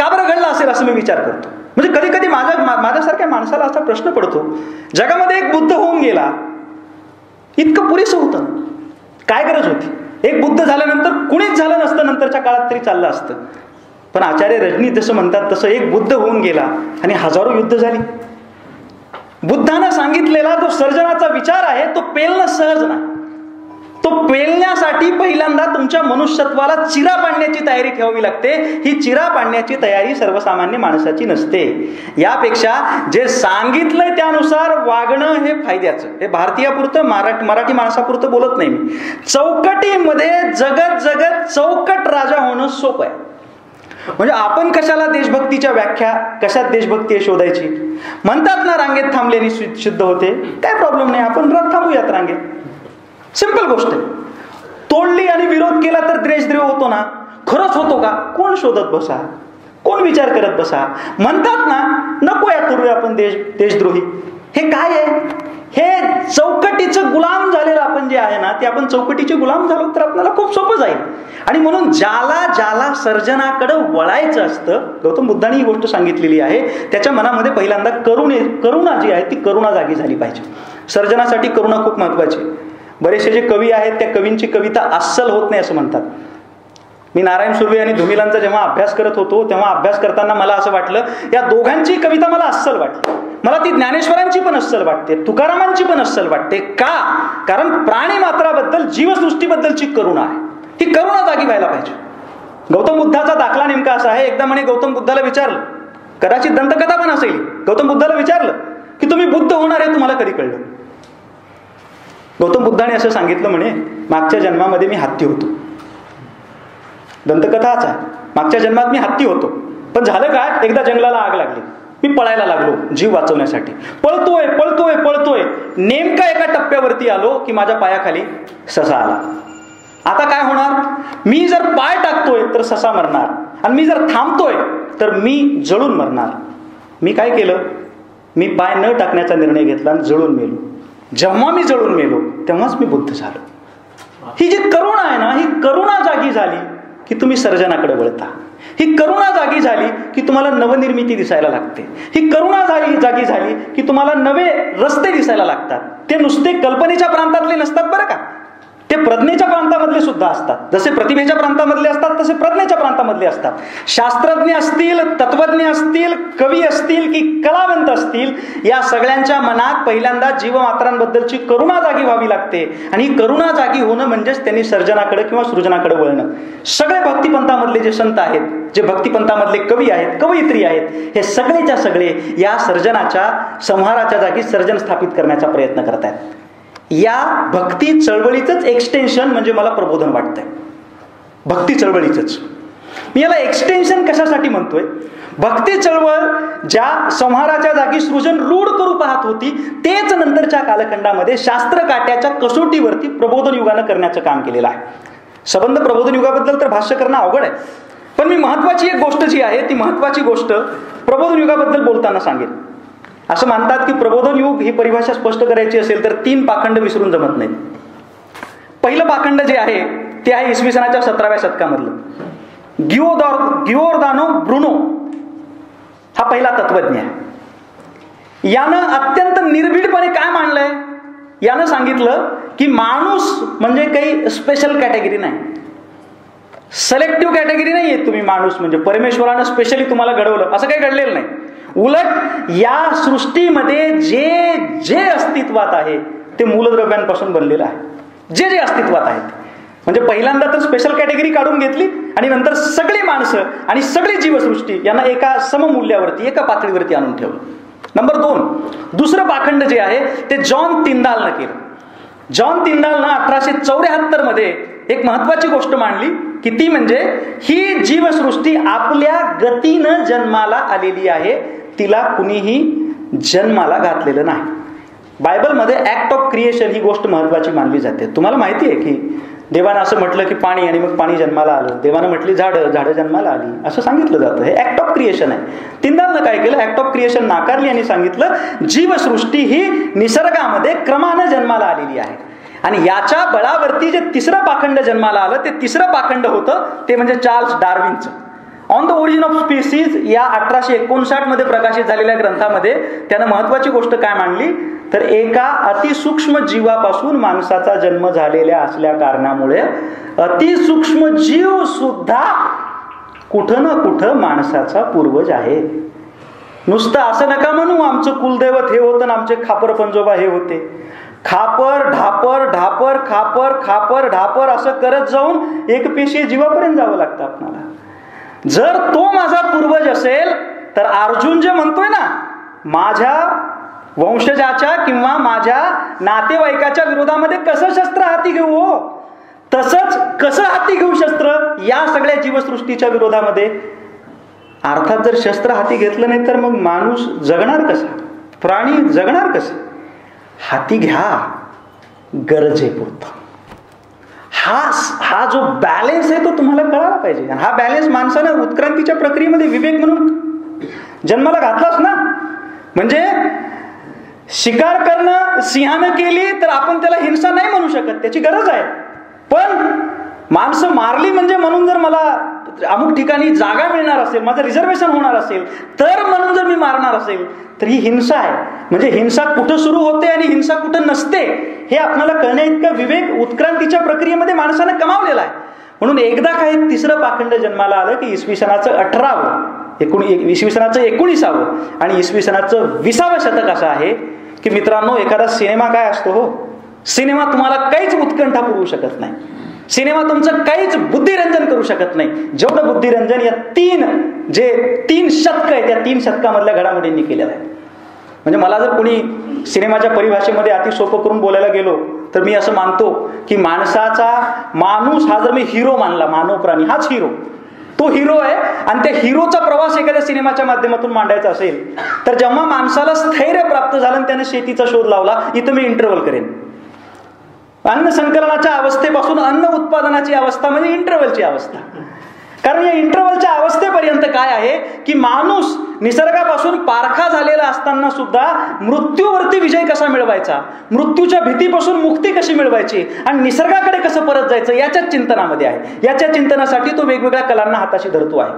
A: का बरं घडलं असेल असं मी विचार करतो. म्हणजे कधी कधी माझ्यासारख्या माणसाला असा प्रश्न पडतो, जगामध्ये एक बुद्ध होऊन गेला, इतकं पुरेसं होतं, काय गरज होती? एक बुद्ध झाल्यानंतर कुणीच झालं नसतं, नंतरच्या काळात तरी चाललं असतं. पण आचार्य रजनी जसं म्हणतात तसं एक बुद्ध होऊन गेला आणि हजारो युद्ध झाली. बुद्धानं सांगितलेला जो सर्जनाचा विचार आहे तो पेलणं सहज नाही. तो पेलण्यासाठी पहिल्यांदा तुमच्या मनुष्यत्वाला चिरा पाडण्याची तयारी ठेवावी लागते. ही चिरा पाडण्याची तयारी सर्वसामान्य माणसाची नसते. यापेक्षा जे सांगितलंय त्यानुसार वागणं हे फायद्याचं. हे भारतीयापुरतं मराठी माणसापुरतं बोलत नाही मी. चौकटीमध्ये जगत जगत चौकट राजा होणं सोपं आहे. म्हणजे आपण कशाला देशभक्तीच्या व्याख्या, कशात देशभक्ती शोधायची? म्हणतात ना रांगेत थांबल्याने सिद्ध होते, काय प्रॉब्लेम नाही, आपण थांबूयात रांगेत. सिंपल गोष्ट आहे. तोडली आणि विरोध केला तर देशद्रोह होतो ना? खरंच होतो का? कोण शोधत बसा, कोण विचार करत बसा? म्हणतात ना नको या करूया आपण देशद्रोही. हे काय आहे? हे चौकटीचं गुलाम झालेलं आपण जे आहे ना, ते आपण चौकटीचे गुलाम झालो तर आपल्याला खूप सोपं जाईल. आणि म्हणून ज्याला सर्जनाकडे वळायचं असतं, गौतम बुद्धांनी ही गोष्ट सांगितलेली आहे, त्याच्या मनामध्ये पहिल्यांदा करुणा जी आहे ती करुणा जागी झाली पाहिजे. सर्जनासाठी करुणा खूप महत्वाची. बरेचसे जे कवी आहेत त्या कवींची कविता अस्सल होत नाही असं म्हणतात. मी नारायण सुर्वे आणि धुमिलांचा जेव्हा अभ्यास करत होतो तेव्हा अभ्यास करताना मला असं वाटलं, या दोघांची कविता मला अस्सल वाटली. मला ती ज्ञानेश्वरांची पण अस्सल वाटते, तुकारामांची पण अस्सल वाटते. का? कारण प्राणी मात्राबद्दल, जीवसृष्टीबद्दलची करुणा आहे. ही करुणा जागी व्हायला पाहिजे. गौतम बुद्धाचा दाखला नेमका असा आहे. एकदा म्हणे गौतम बुद्धाला विचारलं, कदाचित दंतकथा पण असेल, गौतम बुद्धाला विचारलं की तुम्ही बुद्ध होणार आहे तुम्हाला कधी कळलं? गौतम बुद्धाने असं सांगितलं म्हणे, मागच्या जन्मामध्ये मी हत्ती होतो. दंतकथाच आहे. मागच्या जन्मात मी हत्ती होतो, पण झालं काय, एकदा जंगलाला आग लागली, मी पळायला लागलो जीव वाचवण्यासाठी. पळतोय पळतोय पळतोय, नेमका एका टप्प्यावरती आलो की माझ्या पायाखाली ससा आला. आता काय होणार? मी जर पाय टाकतोय तर ससा मरणार, आणि मी जर थांबतोय तर मी जळून मरणार. मी काय केलं? मी पाय न टाकण्याचा निर्णय घेतला आणि जळून मेलो. जेव्हा मी जळून मेलो तेव्हाच मी बुद्ध झालो. ही जी करुणा आहे ना, ही करुणा जागी झाली की तुम्ही सर्जनाकडे वळता. ही करुणा जागी झाली की तुम्हाला नवनिर्मिती दिसायला लागते. ही करुणा जागी झाली की तुम्हाला नवे रस्ते दिसायला लागतात. ते नुसते कल्पनेच्या प्रांतातले नसतात बरं का, ते प्रज्ञेच्या प्रांतामधले सुद्धा असतात. जसे प्रतिभेच्या प्रांतामधले असतात तसे प्रज्ञेच्या प्रांतामधले असतात. शास्त्रज्ञ असतील, तत्वज्ञ असतील, कवी असतील की कलावंत असतील, या सगळ्यांच्या मनात पहिल्यांदा जीवमात्रांबद्दलची करुणा जागी व्हावी लागते. आणि ही करुणा जागी होणं म्हणजेच त्यांनी सर्जनाकडे किंवा सृजनाकडे वळणं. सगळे भक्तिपंथामधले जे संत आहेत, जे भक्तिपंथामधले कवी आहेत, कवयित्री आहेत, हे सगळेच्या सगळे या सर्जनाच्या, संहाराच्या जागी सर्जन स्थापित करण्याचा प्रयत्न करत आहेत. या भक्ती चळवळीचंच एक्सटेन्शन म्हणजे मला प्रबोधन वाटतंय. भक्ती चळवळीचंच मी याला एक्सटेन्शन कशासाठी म्हणतोय? भक्ती चळवळ ज्या संहाराच्या जागी सृजन रूढ करू पाहत होती, तेच नंतरच्या कालखंडामध्ये शास्त्र काट्याच्या कसोटीवरती प्रबोधन युगानं करण्याचं काम केलेलं आहे. संबंध प्रबोधन युगाबद्दल तर भाष्य करणं अवघड आहे, पण मी महत्वाची एक गोष्ट जी आहे ती महत्वाची गोष्ट प्रबोधन युगाबद्दल बोलताना सांगेन. असं मानतात की प्रबोधन युग ही परिभाषा स्पष्ट करायची असेल तर 3 पाखंड विसरून जमत नाहीत. पहिलं पाखंड जे आहे ते आहे इसवी सनाच्या 17व्या शतकामधलं. गिओर्दानो ब्रुनो हा पहिला तत्वज्ञ आहे. यानं अत्यंत निर्भीडपणे काय मांडलंय? यानं सांगितलं की माणूस म्हणजे काही स्पेशल कॅटेगरी नाही, सिलेक्टिव्ह कॅटेगरी नाहीये. तुम्ही माणूस म्हणजे परमेश्वरानं स्पेशली तुम्हाला घडवलं असं काही घडलेलं नाही. उलट या सृष्टीमध्ये जे जे अस्तित्वात आहे ते मूलद्रव्यांपासून बनलेलं आहे. जे जे अस्तित्वात आहेत म्हणजे पहिल्यांदा तर स्पेशल कॅटेगरी काढून घेतली आणि नंतर सगळी माणसं आणि सगळी जीवसृष्टी यांना एका सममूल्यावरती, एका पातळीवरती आणून ठेवलं. नंबर 2, दुसरं पाखंड जे आहे ते जॉन तिंदालनं केलं. जॉन तिंदालनं 1874 मध्ये एक महत्वाची गोष्ट मांडली की ती म्हणजे ही जीवसृष्टी आपल्या गतीनं जन्माला आलेली आहे, तिला कुणीही जन्माला घातलेलं नाही. बायबलमध्ये ऍक्ट ऑफ क्रिएशन ही गोष्ट महत्वाची मानली जाते. तुम्हाला माहिती आहे की देवानं असं म्हटलं की पाणी, आणि मग पाणी जन्माला आलं. देवानं म्हटली झाडं जन्माला आली, असं सांगितलं जातं. हे ऍक्ट ऑफ क्रिएशन आहे. तिंदालनं काय केलं? ऍक्ट ऑफ क्रिएशन नाकारली आणि सांगितलं जीवसृष्टी ही निसर्गामध्ये क्रमानं जन्माला आलेली आहे. आणि याच्या बळावरती जे तिसरं पाखंड जन्माला आलं ते तिसरं पाखंड होतं ते म्हणजे चार्ल्स डार्विनचं. On the origin of species या 1859 मध्ये प्रकाशित झालेल्या ग्रंथामध्ये त्यानं महत्वाची गोष्ट काय मांडली, तर एका अतिसूक्ष्म जीवापासून माणसाचा जन्म झालेल्या असल्या कारणामुळे अतिसूक्ष्म जीव सुद्धा कुठं ना कुठं माणसाचा पूर्वज आहे. नुसतं असं नका म्हणू आमचं कुलदैवत हे होतं आणि आमचे खापर पंजोबा हे होते. खापर ढापर ढापर खापर खापर ढापर असं करत जाऊन एक पेशी जीवापर्यंत जावं लागतं आपल्याला. जर तो माझा पूर्वज असेल तर अर्जुन जे म्हणतोय ना, माझ्या वंशजाच्या किंवा माझ्या नातेवाईकाच्या विरोधामध्ये कसं शस्त्र हाती घेऊ, हो तसंच कसं हाती घेऊ शस्त्र या सगळ्या जीवसृष्टीच्या विरोधामध्ये. अर्थात जर शस्त्र हाती घेतलं नाही तर मग माणूस जगणार कसा, प्राणी जगणार कसे. हाती घ्या गरजेपुरतं. हा जो बॅलेन्स आहे तो तुम्हाला कळायला पाहिजे. हा बॅलेन्स माणसानं उत्क्रांतीच्या प्रक्रियेमध्ये विवेक म्हणून जन्माला घातलाच ना. म्हणजे शिकार करणं सिंहानं केली तर आपण त्याला हिंसा नाही म्हणू शकत, त्याची गरज आहे. पण माणसं मारली म्हणजे म्हणून जर मला अमुक ठिकाणी जागा मिळणार असेल, माझं रिझर्वेशन होणार असेल तर म्हणून जर मी मारणार असेल तर ही हिंसा आहे. म्हणजे हिंसा कुठं सुरू होते आणि हिंसा कुठं नसते हे आपल्याला कळण्या इतका विवेक उत्क्रांतीच्या प्रक्रियेमध्ये माणसानं कमावलेला आहे. म्हणून एकदा काही तिसरं पाखंड जन्माला आलं की इसवी सनाचं 18वे, इसवी सनाचं 19वे आणि इसवी सनाचं 20वे शतक असं आहे की मित्रांनो, एखादा सिनेमा काय असतो, हो सिनेमा तुम्हाला काहीच उत्कंठा पुरवू शकत नाही. सिनेमा तुमचं काहीच बुद्धिरंजन करू शकत नाही जेवढं बुद्धिरंजन या तीन शतक आहे त्या 3 शतकामधल्या घडामोडींनी केलेलं आहे. म्हणजे मला जर कोणी सिनेमाच्या परिभाषेमध्ये अति सोपं करून बोलायला गेलो तर मी असं मानतो की माणूस हा जर मी हिरो मानला, मानव प्राणी हाच हिरो, तो हिरो आहे. आणि त्या हिरोचा प्रवास एखाद्या सिनेमाच्या माध्यमातून मांडायचा असेल तर जेव्हा माणसाला स्थैर्य प्राप्त झालं आणि त्याने शेतीचा शोध लावला, इथं मी इंटरव्हल करेन. अन्न संकलनाच्या अवस्थेपासून अन्न उत्पादनाची अवस्था म्हणजे इंटरव्हलची अवस्था. कारण या इंटरव्हलच्या अवस्थेपर्यंत काय आहे की माणूस निसर्गापासून पारखा झालेला असताना सुद्धा मृत्यूवरती विजय कसा मिळवायचा, मृत्यूच्या भीतीपासून मुक्ती कशी मिळवायची आणि निसर्गाकडे कसं परत जायचं याच्याच चिंतनामध्ये आहे. याच्या चिंतनासाठी तो वेगवेगळ्या कलांना हाताशी धरतो आहे.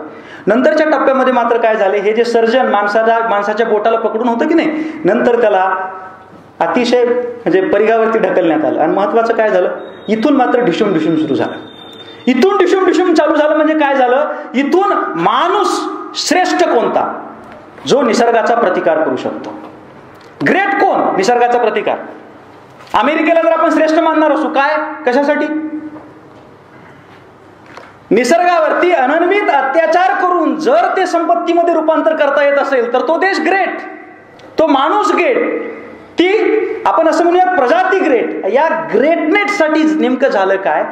A: नंतरच्या टप्प्यामध्ये मात्र काय झाले, हे जे सर्जन माणसाच्या बोटाला पकडून होतं की नाही, नंतर त्याला अतिशय म्हणजे परिघावरती ढकलण्यात आलं. आणि महत्वाचं काय झालं, इथून मात्र ढिशूम ढिशूम सुरू झालं. इथून ढिशूम ढिशूम चालू झालं. म्हणजे काय झालं, इथून माणूस श्रेष्ठ कोणता, जो निसर्गाचा प्रतिकार करू शकतो. ग्रेट कोण, निसर्गाचा प्रतिकार. अमेरिकेला जर आपण श्रेष्ठ मानणार असू, काय कशासाठी, निसर्गावरती अनन्वित अत्याचार करून जर ते संपत्तीमध्ये रूपांतर करता येत असेल तर तो देश ग्रेट, तो माणूस ग्रेट, ती आपण असं म्हणूया प्रजाती ग्रेट. या ग्रेटनेससाठी नेमकं झालं काय,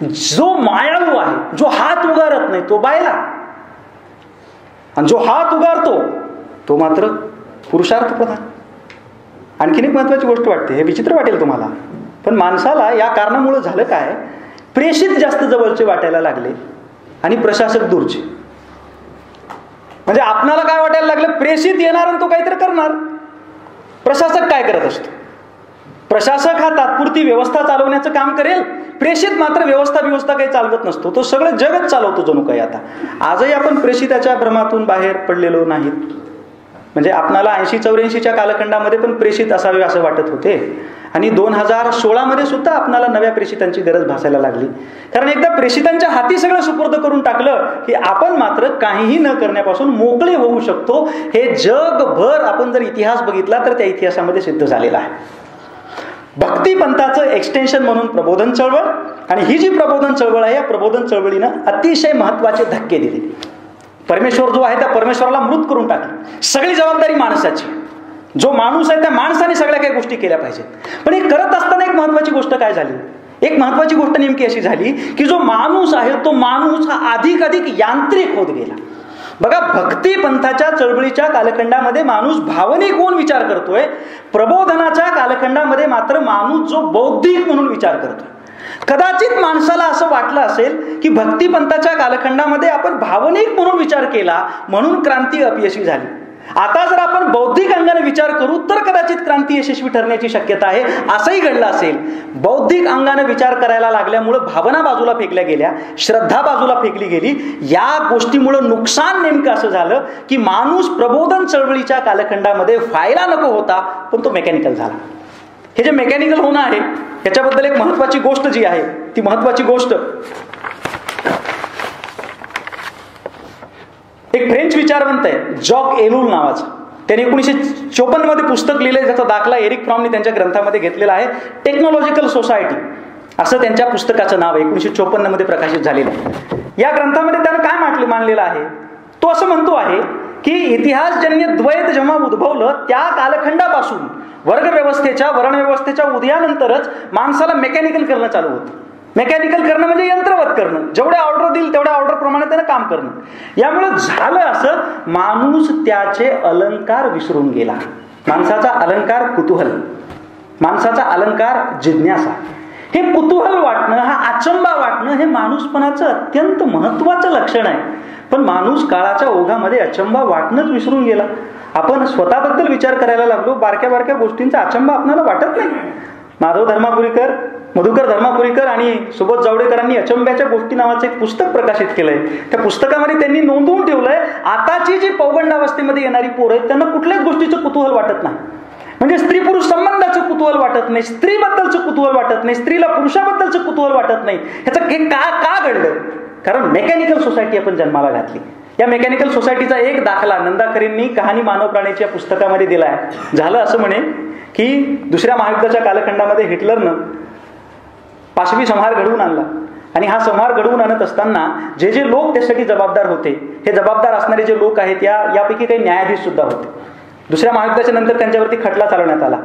A: जो मायाळू आहे, जो हात उगारत नाही तो बायला, आणि जो हात उगारतो तो मात्र पुरुषार्थ प्रधान. आणखीन एक महत्वाची गोष्ट वाटते, हे विचित्र वाटेल तुम्हाला, पण माणसाला या कारणामुळे झालं काय, प्रेषित जास्त जवळचे वाटायला लागले आणि प्रशासक दूरचे. म्हणजे आपणाला काय वाटायला लागलं, प्रेषित येणार आणि तो काहीतरी करणार. प्रशासक काय करत असतो, प्रशासक हा तात्पुरती व्यवस्था चालवण्याचं काम करेल, प्रेषित मात्र व्यवस्था काही चालवत नसतो, तो सगळं जगत चालवतो जणू काही. आता आजही आपण प्रेषिताच्या भ्रमातून बाहेर पडलेलो नाहीत. म्हणजे आपणाला 80-84च्या कालखंडामध्ये पण प्रेषित असावे असं वाटत होते आणि 2016 मध्ये सुद्धा आपणाला नव्या प्रेषितांची गरज भासायला लागली. कारण एकदा प्रेषितांच्या हाती सगळं सुपूर्द करून टाकलं की आपण मात्र काहीही न करण्यापासून मोकळे होऊ शकतो. हे जगभर आपण जर इतिहास बघितला तर त्या इतिहासामध्ये सिद्ध झालेला आहे. भक्तिपंथाचं एक्सटेन्शन म्हणून प्रबोधन चळवळ, आणि ही जी प्रबोधन चळवळ आहे या प्रबोधन चळवळीनं अतिशय महत्वाचे धक्के दिले. परमेश्वर जो आहे त्या परमेश्वराला मृत करून टाकले. सगळी जबाबदारी माणसाची, जो माणूस आहे त्या माणसाने सगळ्या काही गोष्टी केल्या पाहिजेत. पण हे करत असताना एक महत्वाची गोष्ट काय झाली, एक महत्वाची गोष्ट नेमकी अशी झाली की जो माणूस आहे तो माणूस हा अधिक यांत्रिक होत गेला. बघा, भक्तिपंथाच्या चळवळीच्या कालखंडामध्ये माणूस भावनिक होऊन विचार करतोय, प्रबोधनाच्या कालखंडामध्ये मात्र माणूस जो बौद्धिक म्हणून विचार करतोय. कदाचित माणसाला असं वाटलं असेल की भक्तिपंथाच्या कालखंडामध्ये आपण भावनिक म्हणून विचार केला म्हणून क्रांती अपयशी झाली, आता जर आपण बौद्धिक अंगाने विचार करू तर कदाचित क्रांती यशस्वी ठरण्याची शक्यता आहे. असंही घडलं असेल. बौद्धिक अंगाने विचार करायला लागल्यामुळे भावना बाजूला फेकल्या गेल्या, श्रद्धा बाजूला फेकली गेली. या गोष्टीमुळे नुकसान नेमकं असं झालं की माणूस प्रबोधन चळवळीच्या कालखंडामध्ये व्हायला नको होता, पण तो मेकॅनिकल झाला. हे जे मेकॅनिकल होणं आहे त्याच्याबद्दल एक महत्वाची गोष्ट जी आहे, ती महत्वाची गोष्ट एक फ्रेंच विचारवंत आहे जॉक एलूल नावाचा. त्यांनी 1954 मध्ये पुस्तक लिहिलंय, ज्याचा दाखला एरिक फ्रॉमने त्यांच्या ग्रंथामध्ये घेतलेला आहे. टेक्नॉलॉजिकल सोसायटी असं त्यांच्या पुस्तकाचं नाव आहे, 1954 मध्ये प्रकाशित झालेलं आहे. या ग्रंथामध्ये त्यानं काय मांडलेलं आहे, तो असं म्हणतो आहे की इतिहासजन्य द्वैत जेव्हा उद्भवलं त्या कालखंडापासून वर्गव्यवस्थेच्या वर्णव्यवस्थेच्या उदयानंतरच माणसाला मेकॅनिकल करणं चालू होतं. मेकॅनिकल करणं म्हणजे यंत्रवत करणं, जेवढ्या ऑर्डर देईल तेवढ्या ऑर्डर प्रमाणे त्यानं काम करणं. यामुळे झालं असं, माणूस त्याचे अलंकार विसरून गेला. माणसाचा अलंकार कुतूहल, माणसाचा अलंकार जिज्ञासा. हे कुतूहल वाटणं, हा अचंबा वाटणं हे माणूसपणाचं अत्यंत महत्वाचं लक्षण आहे. पण माणूस काळाच्या ओघामध्ये अचंबा वाटणंच विसरून गेला. आपण स्वतःबद्दल विचार करायला लागलो, बारक्या बारक्या गोष्टींचा अचंबा आपल्याला वाटत नाही. माधव धर्मापुरीकर, मधुकर धर्मापुरीकर आणि सुबोध जावडेकरांनी अचंब्याच्या गोष्टी नावाचं एक पुस्तक प्रकाशित केलंय. त्या पुस्तकामध्ये त्यांनी नोंदवून ठेवलंय, आताची जी पौगंडावस्थेमध्ये येणारी पोरं आहेत त्यांना कुठल्याच गोष्टीचं कुतूहल वाटत नाही. म्हणजे स्त्री पुरुष संबंधाचं कुतूहल वाटत नाही, स्त्रीबद्दलचं कुतूहल वाटत नाही, स्त्रीला पुरुषाबद्दलचं कुतूहल वाटत नाही. ह्याचं हे का घडलं? कारण मेकॅनिकल सोसायटी आपण जन्माला घातली. या मेकॅनिकल सोसायटीचा एक दाखला नंदाखरेंनी कहाणी मानव प्राण्याच्या पुस्तकामध्ये दिलाय. झालं असं म्हणे की दुसऱ्या महायुद्धाच्या कालखंडामध्ये हिटलरनं पाशवी संहार घडवून आणला. आणि हा संहार घडवून आणत असताना जे जे लोक त्यासाठी जबाबदार होते, हे जबाबदार असणारे जे लोक आहेत यापैकी काही न्यायाधीश सुद्धा होते. दुसऱ्या महायुद्धाच्या नंतर त्यांच्यावरती खटला चालवण्यात आला.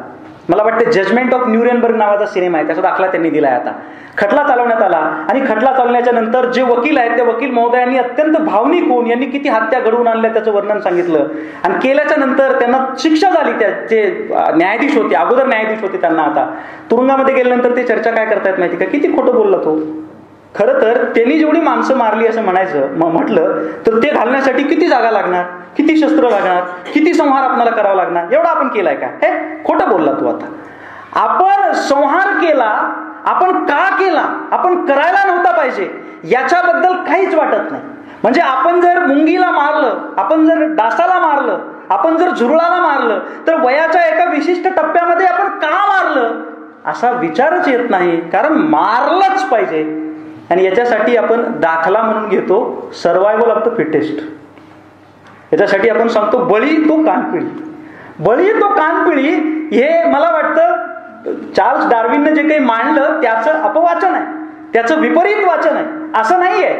A: मला वाटतं जजमेंट ऑफ न्यूरेनबर्ग नावाचा सिनेमा आहे, त्याचा दाखला त्यांनी दिलाय. आता खटला चालवण्यात आला आणि खटला चालवण्याच्या नंतर जे वकील आहेत त्या वकील महोदयांनी अत्यंत भावनिक होऊन यांनी किती हत्या घडवून आणल्या त्याचं वर्णन सांगितलं. आणि केल्याच्या नंतर त्यांना शिक्षा झाली. जे न्यायाधीश होते, अगोदर न्यायाधीश होते, त्यांना आता तुरुंगामध्ये गेल्यानंतर ते चर्चा काय करतायत माहिती का, किती खोटं बोलला तो. खरं तर त्यांनी जेवढी माणसं मारली असं म्हटलं तर ते घालण्यासाठी किती जागा लागणार, किती शस्त्र लागणार, किती संहार आपल्याला करावा लागणार, एवढा आपण केलाय का? हे खोटं बोलला तू. आता आपण संहार केला, आपण का केला, आपण करायला नव्हता पाहिजे याच्याबद्दल काहीच वाटत नाही. म्हणजे आपण जर मुंगीला मारलं, आपण जर डासाला मारलं, आपण जर झुरळाला मारलं तर वयाच्या एका विशिष्ट टप्प्यामध्ये आपण का मारलं असा विचारच येत नाही. कारण मारलंच पाहिजे. आणि याच्यासाठी आपण दाखला म्हणून घेतो सर्वायवल ऑफ द फिटेस्ट. याच्यासाठी आपण सांगतो बळी तो कानपिळी, बळी तो कानपिळी. हे मला वाटतं चार्ल्स डार्विनने जे काही मांडलं त्याचं अपवाचन आहे, त्याचं विपरीत वाचन आहे. असं नाहीये.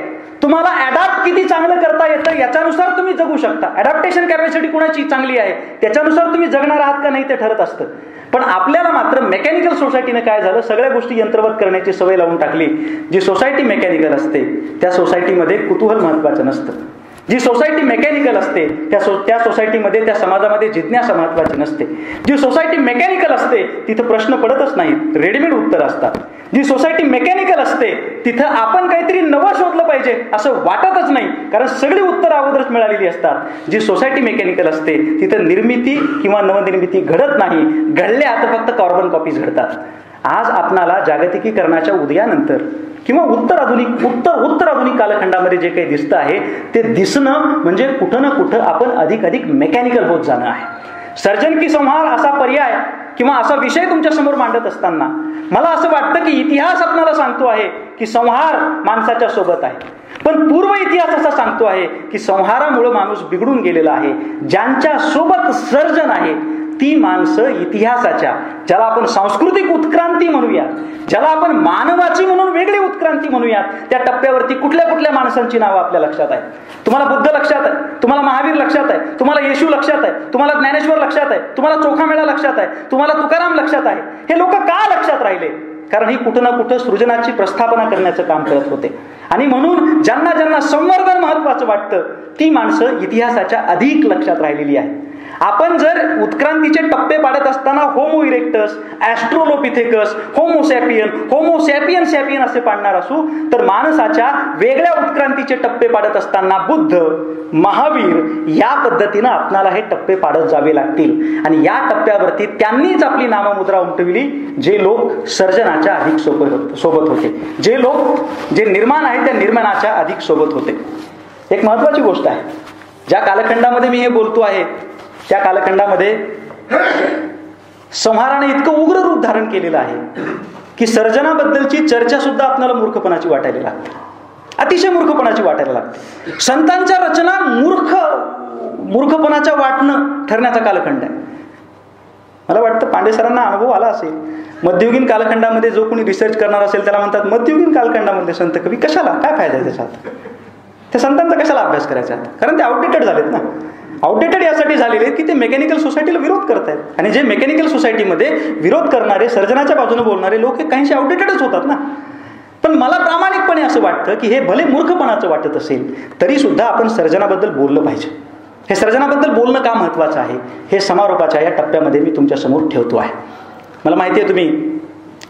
A: तुम्हाला अडॅप्ट किती चांगलं करता येतं याच्यानुसार तुम्ही जगू शकता. अडॅप्टेशन कॅपॅसिटी कुणाची चांगली आहे त्याच्यानुसार तुम्ही जगणार आहात का नाही ते ठरत असतं. पण आपल्याला मात्र मेकॅनिकल सोसायटीने काय झालं, सगळ्या गोष्टी यंत्रवत करण्याची सवय लावून टाकली. जी सोसायटी मेकॅनिकल असते त्या सोसायटीमध्ये कुतूहल महत्वाचं नसतं. जी सोसायटी मेकॅनिकल असते त्या सोसायटीमध्ये, त्या समाजामध्ये जिज्ञासा महत्वाची नसते. जी सोसायटी मेकॅनिकल असते तिथं प्रश्न पडतच नाहीत, रेडीमेड उत्तर असतात. जी सोसायटी मेकॅनिकल असते तिथं आपण काहीतरी नवं शोधलं पाहिजे असं वाटतच नाही, कारण सगळी उत्तर अगोदरच मिळालेली असतात. जी सोसायटी मेकॅनिकल असते तिथं निर्मिती किंवा नवनिर्मिती घडत नाही, घडल्या तर फक्त कार्बन कॉपीज घडतात. आज आपणाला जागतिकीकरणाच्या उदयानंतर किंवा उत्तर आधुनिक कालखंडामध्ये जे काही दिसतं आहे ते दिसणं म्हणजे कुठं ना कुठं आपण अधिक मेकॅनिकल होत जाणं आहे. सर्जन की संहार असा पर्याय किंवा असा विषय तुमच्या समोर मांडत असताना मला असं वाटतं की इतिहास आपल्याला सांगतो आहे की संहार माणसाच्या सोबत आहे, पण पूर्व इतिहास असा सांगतो आहे की संहारामुळे माणूस बिघडून गेलेला आहे. ज्यांच्या सोबत सर्जन आहे ती माणसं इतिहासाच्या, ज्याला आपण सांस्कृतिक उत्क्रांती म्हणूयात, ज्याला आपण मानवाची म्हणून वेगळी उत्क्रांती म्हणूयात, त्या टप्प्यावरती कुठल्या माणसांची नावं आपल्या लक्षात आहे. तुम्हाला बुद्ध लक्षात आहे, तुम्हाला महावीर लक्षात आहे, तुम्हाला येशू लक्षात आहे, तुम्हाला ज्ञानेश्वर लक्षात आहे, तुम्हाला चोखामेळा लक्षात आहे, तुम्हाला तुकाराम लक्षात आहे. हे लोक का लक्षात राहिले? कारण ही कुठं ना कुठं सृजनाची प्रस्थापना करण्याचं काम करत होते. आणि म्हणून ज्यांना संवर्धन महत्वाचं वाटतं ती माणसं इतिहासाच्या अधिक लक्षात राहिलेली आहे. आपण जर उत्क्रांतीचे टप्पे पाडत असताना होमो इरेक्टस, ॲस्ट्रोलोपिथेकस, होमो सॅपियन असे पाडणार असू, तर माणसाच्या वेगळ्या उत्क्रांतीचे टप्पे पाडत असताना बुद्ध, महावीर या पद्धतीनं आपणाला हे टप्पे पाडत जावे लागतील. आणि या टप्प्यावरती त्यांनीच आपली नाममुद्रा उमटविली जे लोक सर्जनाच्या अधिक सोबत होते, जे निर्माण आहे त्या निर्माणाच्या अधिक सोबत होते. एक महत्वाची गोष्ट आहे, ज्या कालखंडामध्ये मी हे बोलतो आहे त्या कालखंडामध्ये संहाराने इतकं उग्र रूप धारण केलेलं आहे की सर्जनाबद्दलची चर्चा सुद्धा आपल्याला मूर्खपणाची वाटायला लागते, अतिशय मूर्खपणाची वाटायला लागते. संतांच्या रचना मूर्खपणाच्या वाटणं ठरण्याचा कालखंड आहे. मला वाटतं पांडे सरांना अनुभव आला असेल. मध्ययुगीन कालखंडामध्ये जो कोणी रिसर्च करणार असेल त्याला म्हणतात मध्ययुगीन कालखंडामध्ये संत कवी कशाला, काय फायदा आहे त्याच्यात, त्या संतांचा कशाला अभ्यास करायचा, कारण ते आउटडेटेड झालेत ना. आउटडेटेड यासाठी झालेले आहेत की ते मेकॅनिकल सोसायटीला विरोध करतायत, आणि जे मेकॅनिकल सोसायटीमध्ये विरोध करणारे, सर्जनाच्या बाजूने बोलणारे लोक हे काहींशी आउटडेटेडच होतात ना. पण मला प्रामाणिकपणे असं वाटतं की हे भले मूर्खपणाचं वाटत असेल तरी सुद्धा आपण सर्जनाबद्दल बोललं पाहिजे. हे सर्जनाबद्दल बोलणं का महत्वाचं आहे हे समारोपाच्या या टप्प्यामध्ये मी तुमच्या समोर ठेवतो आहे. मला माहिती आहे तुम्ही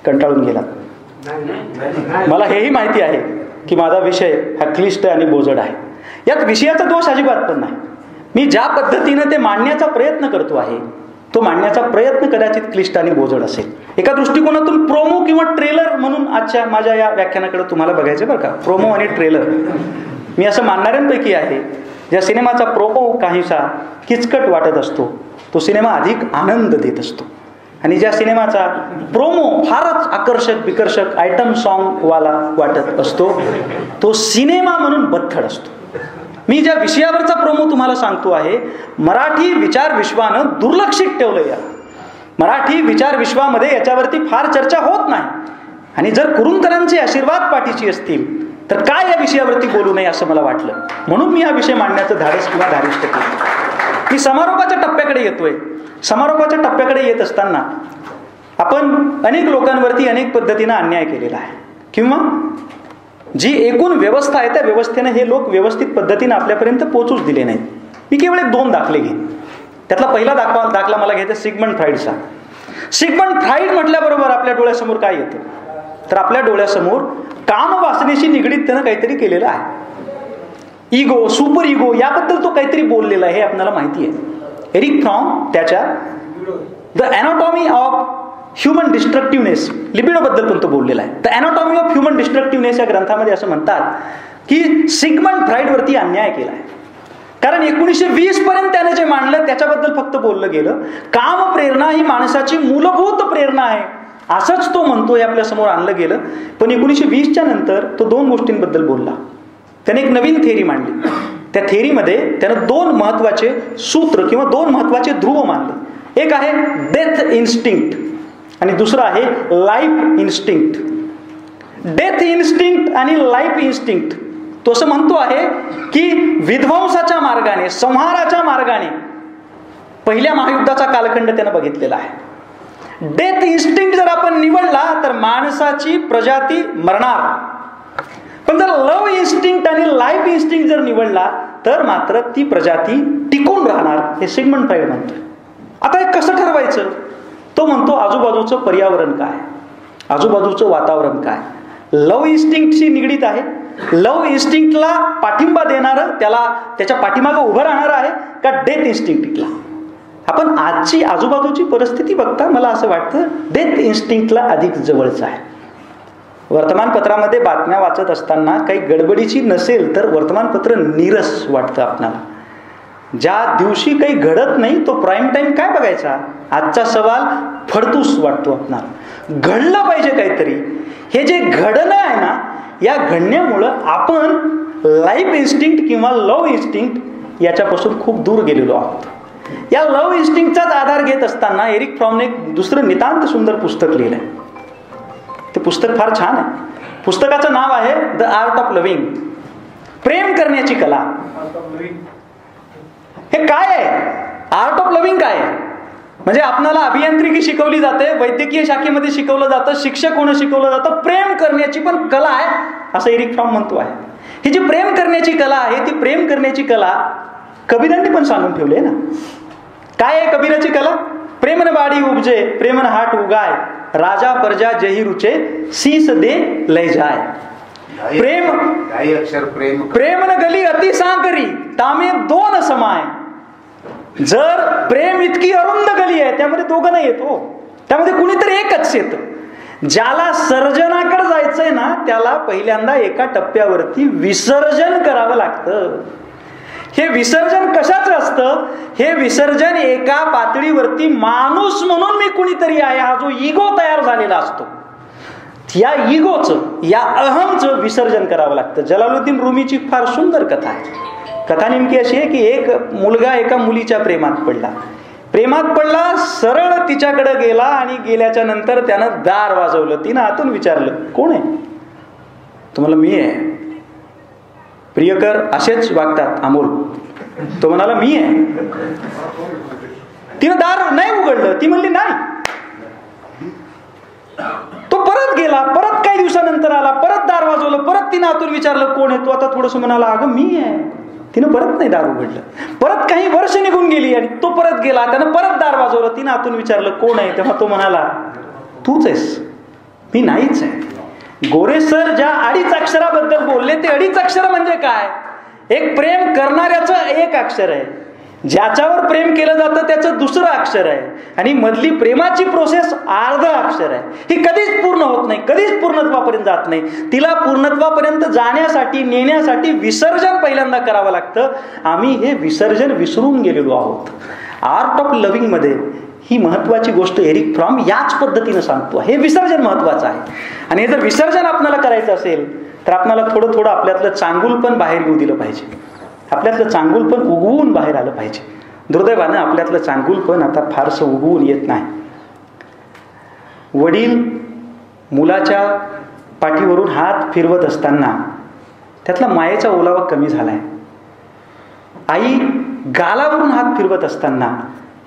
A: कंटाळून गेलात, मला हेही माहिती आहे की माझा विषय हा क्लिष्ट आणि बोजड आहे. यात विषयाचा दोष अजिबात पण नाही. मी ज्या पद्धतीनं ते मांडण्याचा प्रयत्न करतो आहे तो मांडण्याचा प्रयत्न कदाचित क्लिष्ट आणि बोजड असेल. एका दृष्टिकोनातून प्रोमो किंवा ट्रेलर म्हणून आजच्या माझ्या या व्याख्यानाकडे तुम्हाला बघायचं बरं का. प्रोमो आणि ट्रेलर, मी असं मानणाऱ्यांपैकी आहे ज्या सिनेमाचा प्रोमो काहीसा किचकट वाटत असतो तो सिनेमा अधिक आनंद देत असतो, आणि ज्या सिनेमाचा प्रोमो फारच आकर्षक विकर्षक आयटम सॉन्ग वाला वाटत असतो तो सिनेमा म्हणून बथड असतो. मी ज्या विषयावरचा प्रोमो तुम्हाला सांगतो आहे, मराठी विचार विश्वानं दुर्लक्षित ठेवलं. या मराठी विचार विश्वामध्ये याच्यावरती फार चर्चा होत नाही, आणि जर कुरुंदकरांचे आशीर्वाद पाठीशी असतील तर काय या विषयावरती बोलू नये असं मला वाटलं, म्हणून मी हा विषय मांडण्याचं धाडस किंवा धारिष्ट केलं. मी समारोपाच्या टप्प्याकडे येतोय. समारोपाच्या टप्प्याकडे येत असताना आपण अनेक लोकांवरती अनेक पद्धतीनं अन्याय केलेला आहे, किंवा जी एकूण व्यवस्था आहे त्या व्यवस्थेने हे लोक व्यवस्थित पद्धतीने आपल्यापर्यंत पोहोचूच दिले नाहीत. मी केवळ 2 दाखले घेईन. त्यातला पहिला दाखला मला घ्यायचा सिग्मंड फ्राईडचा. सिग्मंड फ्राईड म्हटल्याबरोबर आपल्या डोळ्यासमोर काय येतं, तर आपल्या डोळ्यासमोर कामवासनेशी निगडीत त्यानं काहीतरी केलेलं आहे. इगो, सुपर इगो याबद्दल तो काहीतरी बोललेला आहे हे आपल्याला माहिती आहे. एरिक फ्रॉम त्याच्या द अॅनाटॉमी ऑफ ह्युमन डिस्ट्रक्टिव्हनेस, लिबिडोबद्दल पण तो बोललेला आहे. द अॅनाटॉमी ऑफ ह्युमन डिस्ट्रक्टिव्हनेस या ग्रंथामध्ये असं म्हणतात की सिग्मंड फ्राईडवरती अन्याय केला आहे, कारण 1920 पर्यंत त्याने जे मांडलं त्याच्याबद्दल फक्त बोललं गेलं. काम प्रेरणा ही माणसाची मूलभूत प्रेरणा आहे असंच तो म्हणतो, हे आपल्या समोर आणलं गेलं. पण 1920च्या नंतर तो 2 गोष्टींबद्दल बोलला. त्याने एक नवीन थेअरी मांडली. त्या थेअरीमध्ये त्यानं 2 महत्वाचे सूत्र किंवा 2 महत्वाचे ध्रुव मानले. एक आहे डेथ इन्स्टिंक्ट आणि दुसरं आहे लाईफ इन्स्टिंक्ट. डेथ इन्स्टिंक्ट आणि लाईफ इन्स्टिंक्ट तो असं म्हणतो आहे की विध्वंसाच्या मार्गाने, संहाराच्या मार्गाने पहिल्या महायुद्धाचा कालखंड त्यानं बघितलेला आहे. डेथ इन्स्टिंक्ट जर आपण निवडला तर माणसाची प्रजाती मरणार, पण जर लव्ह इन्स्टिंक्ट आणि लाईफ इन्स्टिंक्ट जर निवडला तर मात्र ती प्रजाती टिकून राहणार, हे सिग्मंड फ्राईड म्हणतोय. आता हे कसं ठरवायचं? तो म्हणतो आजूबाजूचं पर्यावरण काय, आजूबाजूचं वातावरण काय. लव्ह इन्स्टिंक्टशी निगडीत आहे. लव्ह इन्स्टिंक्टला पाठिंबा देणारं, त्याला त्याच्या पाठीमागं उभं राहणार आहे का डेथ इन्स्टिंक्टला? आपण आजची आजूबाजूची परिस्थिती बघता मला असं वाटतं डेथ इन्स्टिंक्टला अधिक जवळचं आहे. वर्तमानपत्रामध्ये बातम्या वाचत असताना काही गडबडीची नसेल तर वर्तमानपत्र नीरस वाटतं आपल्याला. ज्या दिवशी काही घडत नाही तो प्राईम टाइम काय बघायचा, आजचा सवाल फडतूस वाटतो आपल्याला. घडलं पाहिजे काहीतरी. हे जे घडणं आहे ना, या घडण्यामुळं आपण लाईफ इन्स्टिंक्ट किंवा लव्ह इन्स्टिंक्ट याच्यापासून खूप दूर गेलेलो आहोत. या लव्ह इन्स्टिंक्टचाच आधार घेत असताना एरिक फ्रॉमने एक दुसरं नितांत सुंदर पुस्तक लिहिलंय. ते पुस्तक फार छान आहे. पुस्तकाचं नाव आहे द आर्ट ऑफ लव्हिंग, प्रेम करण्याची कला. हे काय आहे? आर्ट ऑफ लव्हिंग काय आहे? म्हणजे आपल्याला अभियांत्रिकी शिकवली जाते, वैद्यकीय शाखेमध्ये शिकवलं जातं, शिक्षक होणं शिकवलं जातं, प्रेम करण्याची पण कला आहे असं एरिक फ्रॉम म्हणतो आहे. ही जी प्रेम करण्याची कला आहे ती प्रेम करण्याची कला कबीरांनी पण सांगून ठेवली आहे ना. काय आहे कबीराची कला? प्रेमन बाडी उपजे प्रेमन हाट उगाय, राजा प्रजा जेही रुचे शीस दे लय जाय. प्रेम
B: अक्षर प्रेम
A: प्रेमन गली अति सांकरी तामे दोन समाय. जर प्रेम इतकी अरुंद गली आहे त्यामध्ये दोघं नाही येत हो, त्यामध्ये कुणीतरी एकच येतं. ज्याला सर्जनाकडे जायचंय ना त्याला पहिल्यांदा एका टप्प्यावरती विसर्जन करावं लागतं. हे विसर्जन कशाचं असतं? हे विसर्जन एका पातळीवरती माणूस म्हणून मी कुणीतरी आहे हा जो इगो तयार झालेला असतो, या इगोचं, या अहमचं विसर्जन करावं लागतं. जलालुद्दीन रुमीची फार सुंदर कथा आहे. कथा नेमकी अशी आहे की एक मुलगा एका मुलीच्या प्रेमात पडला, सरळ तिच्याकडे गेला आणि गेल्याच्या नंतर त्यानं दार वाजवलं. तिनं आतून विचारलं, कोण आहे? तुम्हाला मी आहे. प्रियकर असेच वागतात अमोल. तो म्हणाला मी आहे. तिनं दार नाही उघडलं. ती म्हणली नाही. तो परत गेला, परत काही दिवसानंतर आला, परत दार वाजवलं, परत तिनं आतून विचारलं कोण आहे? तो आता थोडस म्हणाला अगं मी आहे. तिनं परत नाही दार उघडलं. परत काही वर्ष निघून गेली आणि तो परत गेला, त्यानं परत दार वाजवलं, तिनं आतून विचारलं कोण आहे? तेव्हा तो म्हणाला तूच आहेस, मी नाहीच आहे. गोरे सर ज्या 2.5 अक्षराबद्दल बोलले ते 2.5 अक्षर म्हणजे काय? एक प्रेम करणाऱ्याचं एक अक्षर आहे, ज्याच्यावर प्रेम केलं जातं त्याचं दुसरं अक्षर आहे, आणि मधली प्रेमाची प्रोसेस अर्ध अक्षर आहे. ही कधीच पूर्ण होत नाही, कधीच पूर्णत्वापर्यंत जात नाही. तिला पूर्णत्वापर्यंत जाण्यासाठी, नेण्यासाठी विसर्जन पहिल्यांदा करावं लागतं. आम्ही हे विसर्जन विसरून गेलेलो आहोत. आर्ट ऑफ लव्हिंग मध्ये ही महत्वाची गोष्ट एरिक फ्रॉम याच पद्धतीनं सांगतो. हे विसर्जन महत्वाचं आहे. आणि हे जर विसर्जन आपल्याला करायचं असेल तर आपल्याला थोडं थोडं आपल्यातलं चांगुलपण बाहेर येऊ दिलं पाहिजे. आपल्यातलं चांगुलपण उगवून बाहेर आलं पाहिजे. दुर्दैवानं आपल्यातलं चांगुलपण आता फारसं उगवून येत नाही. वडील मुलाच्या पाठीवरून हात फिरवत असताना त्यातला मायेचा ओलावा कमी झालाय. आई गालावरून हात फिरवत असताना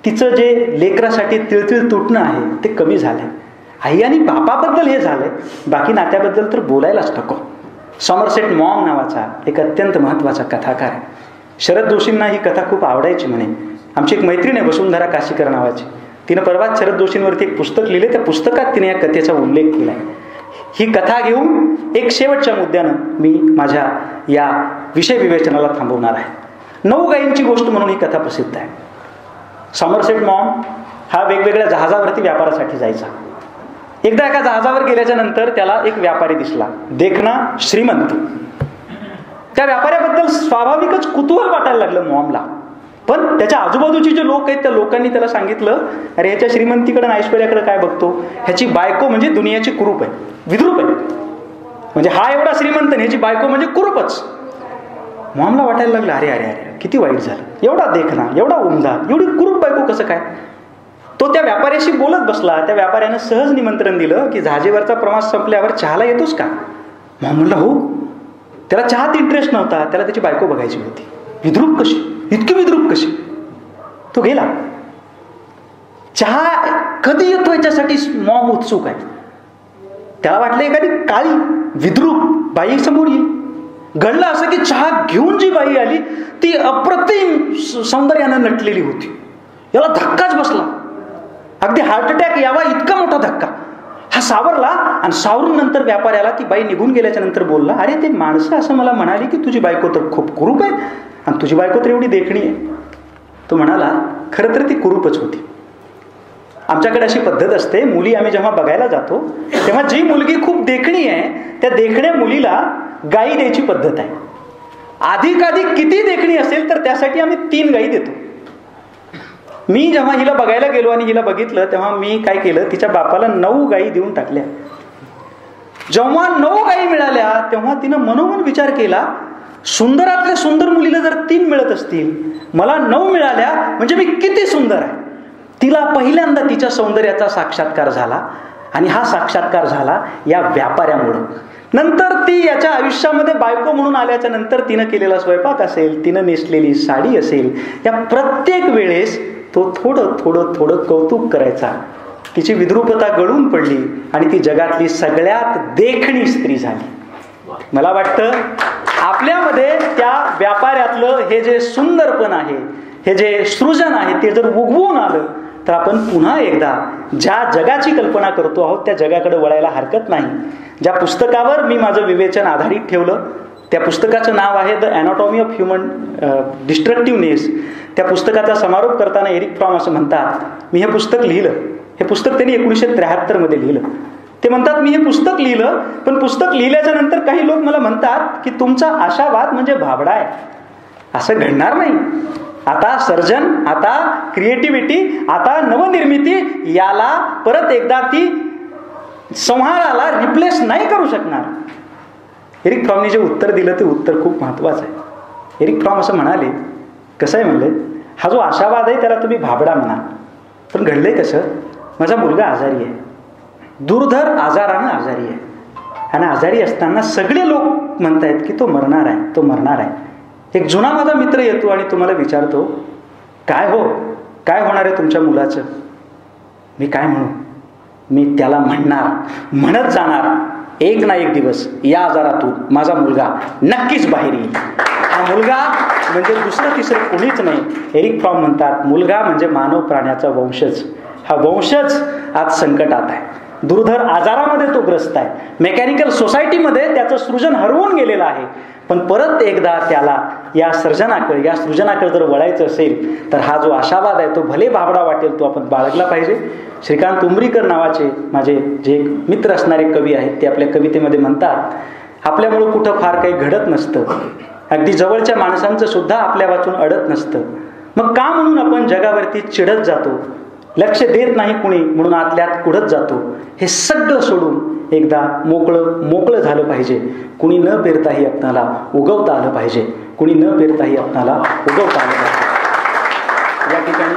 A: तिचं जे लेकरासाठी तिळतिळ तुटणं आहे ते कमी झालंय. आई आणि बापाबद्दल हे झालंय, बाकी नात्याबद्दल तर बोलायलाच नको. सॉमरसेट मॉम नावाचा एक अत्यंत महत्वाचा कथाकार आहे. शरद जोशींना ही कथा खूप आवडायची म्हणे. आमची एक मैत्रीण आहे वसुंधरा काशीकर नावाची. तिनं परवाच शरद जोशींवरती एक पुस्तक लिहिले. त्या पुस्तकात तिने या कथेचा उल्लेख केलाय. ही कथा घेऊन एक शेवटच्या मुद्द्यानं मी माझ्या या विषय विवेचनाला थांबवणार आहे. 9 गायींची गोष्ट म्हणून ही कथा प्रसिद्ध आहे. सॉमरसेट मॉम हा वेगवेगळ्या जहाजावरती व्यापारासाठी जायचा. एकदा एका जहाजावर गेल्याच्या नंतर त्याला एक व्यापारी दिसला, देखना श्रीमंत. त्या व्यापाऱ्याबद्दल स्वाभाविकच कुतूहल वाटायला लागलं मॉमला. पण त्याच्या आजूबाजूचे जे लोक आहेत त्या लोकांनी त्याला सांगितलं, अरे ह्याच्या श्रीमंतीकडे ऐश्वर्याकडे काय बघतो? ह्याची बायको म्हणजे दुनियाची कुरूप आहे, विद्रूप आहे. म्हणजे हा एवढा श्रीमंत, ह्याची बायको म्हणजे कुरूपच. मॉमला वाटायला लागलं, अरे अरे अरे किती वाईट झालं. एवढा देखना, एवढा उमदा, एवढी कुरूप बायको कसं काय? तो त्या व्यापाऱ्याशी बोलत बसला. त्या व्यापाऱ्यानं सहज निमंत्रण दिलं की जहाजीवरचा प्रवास संपल्यावर चहाला येतोस का? मॉम म्हणला हो. त्याला चहात इंटरेस्ट नव्हता, त्याला त्याची बायको बघायची होती. विद्रूप कशी, इतकी विद्रूप कशी? तो गेला. चहा कधी येतो याच्यासाठी मॉम उत्सुक आहे. त्याला वाटलं एखादी काळी विद्रूप बाई समोर येईल. घडलं असं की चहा घेऊन जी बाई आली ती अप्रतिम सौंदर्यानं नटलेली होती. याला धक्काच बसला, अगदी हार्ट अटॅक यावा इतका मोठा धक्का. हा सावरला आणि सावरून नंतर व्यापाऱ्याला ती बाई निघून गेल्याच्या नंतर बोलला, अरे ते माणसं असं मला म्हणाली की तुझी बायको तर खूप कुरूप आहे आणि तुझी बायको तर एवढी देखणी आहे. तो म्हणाला खरं तर ती कुरूपच होती. आमच्याकडे अशी पद्धत असते, मुली आम्ही जेव्हा बघायला जातो तेव्हा जी मुलगी खूप देखणी आहे त्या देखण्या मुलीला गायी द्यायची पद्धत आहे. अधिकाधिक किती देखणी असेल तर त्यासाठी आम्ही 3 गायी देतो. मी जेव्हा हिला बघायला गेलो आणि हिला बघितलं तेव्हा मी काय केलं, तिच्या बापाला 9 गायी देऊन टाकल्या. जेव्हा 9 गायी मिळाल्या तेव्हा तिनं मनोमन विचार केला, सुंदरातल्या सुंदर मुलीला जर 3 मिळत असतील, मला 9 मिळाल्या म्हणजे मी किती सुंदर आहे. तिला पहिल्यांदा तिच्या सौंदर्याचा साक्षात्कार झाला आणि हा साक्षात्कार झाला या व्यापाऱ्यामुळं. नंतर ती याच्या आयुष्यामध्ये बायको म्हणून आल्याच्या नंतर तिनं केलेला स्वयंपाक असेल, तिनं नेसलेली साडी असेल, या प्रत्येक वेळेस तो थोडं थोडं थोडं कौतुक करायचा. तिची विद्रूपता गळून पडली आणि ती जगातली सगळ्यात देखणी स्त्री झाली. मला वाटतं आपल्यामध्ये त्या व्यापाऱ्यातलं हे जे सुंदरपण आहे, हे जे सृजन आहे ते जर उगवून आलं तर आपण पुन्हा एकदा ज्या जगाची कल्पना करतो आहोत त्या जगाकडे वळायला हरकत नाही. ज्या पुस्तकावर मी माझं विवेचन आधारित ठेवलं त्या पुस्तकाचं नाव आहे द अॅनाटॉमी ऑफ ह्युमन डिस्ट्रक्टिव्हनेस. त्या पुस्तकाचा समारोप करताना एरिक फ्रॉम असं म्हणतात, मी हे पुस्तक लिहिलं. हे पुस्तक त्यांनी 1973 मध्ये लिहिलं. ते म्हणतात मी हे पुस्तक लिहिलं, पण पुस्तक लिहिल्याच्या नंतर काही लोक मला म्हणतात की तुमचा आशावाद म्हणजे भाबडा आहे. असं घडणार नाही. आता सर्जन, आता क्रिएटिव्हिटी, आता नवनिर्मिती याला परत एकदा ती संहाराला रिप्लेस नाही करू शकणार. एरिक फ्रॉमने जे उत्तर दिलं ते उत्तर खूप महत्वाचं आहे. एरिक फ्रॉम असं म्हणाले, कसं आहे म्हणले, हा जो आशावाद आहे त्याला तुम्ही भाबडा म्हणा, पण घडलंय कसं, माझा मुलगा आजारी आहे, दुर्धर आजारानं आजारी आहे, आणि आजारी असताना सगळे लोक म्हणतायत की तो मरणार आहे, तो मरणार आहे. एक जुना माझा मित्र येतो आणि तुम्हाला विचारतो, काय होणार आहे तुमच्या मुलाचं. मी काय म्हणू, मी त्याला म्हणत जाणार, एक ना एक दिवस या आजारातून माझा मुलगा नक्कीच बाहेर येईल. हा मुलगा म्हणजे दुसरं तिसरं कोणीच नाही. एरिक फ्रॉम म्हणतात, मुलगा म्हणजे मानव प्राण्याचा वंशज. हा वंशज आज संकटात आहे, दुर्धर आजारामध्ये तो ग्रस्त आहे, मेकॅनिकल सोसायटीमध्ये त्याचं सृजन हरवून गेलेलं आहे. पण परत एकदा त्याला या सृजनाकडे जर वळायचं असेल तर हा जो आशावाद आहे तो भले भाबडा वाटेल तो आपण बाळगला पाहिजे. श्रीकांत उमरीकर नावाचे माझे जे मित्र असणारे कवी आहेत ते आपल्या कवितेमध्ये म्हणतात, आपल्यामुळं कुठं फार काही घडत नसतं, अगदी जवळच्या माणसांचं सुद्धा आपल्या वाचून अडत नसतं, मग का म्हणून आपण जगावरती चिडत जातो, लक्ष देत नाही कुणी म्हणून आतल्यात कुढत जातो. हे सगळं सोडून एकदा मोकळं झालं पाहिजे. कुणी न पेरताही आपणाला उगवता आलं पाहिजे, कुणी न पेरताही आपणाला उगवता आलं पाहिजे. या ठिकाणी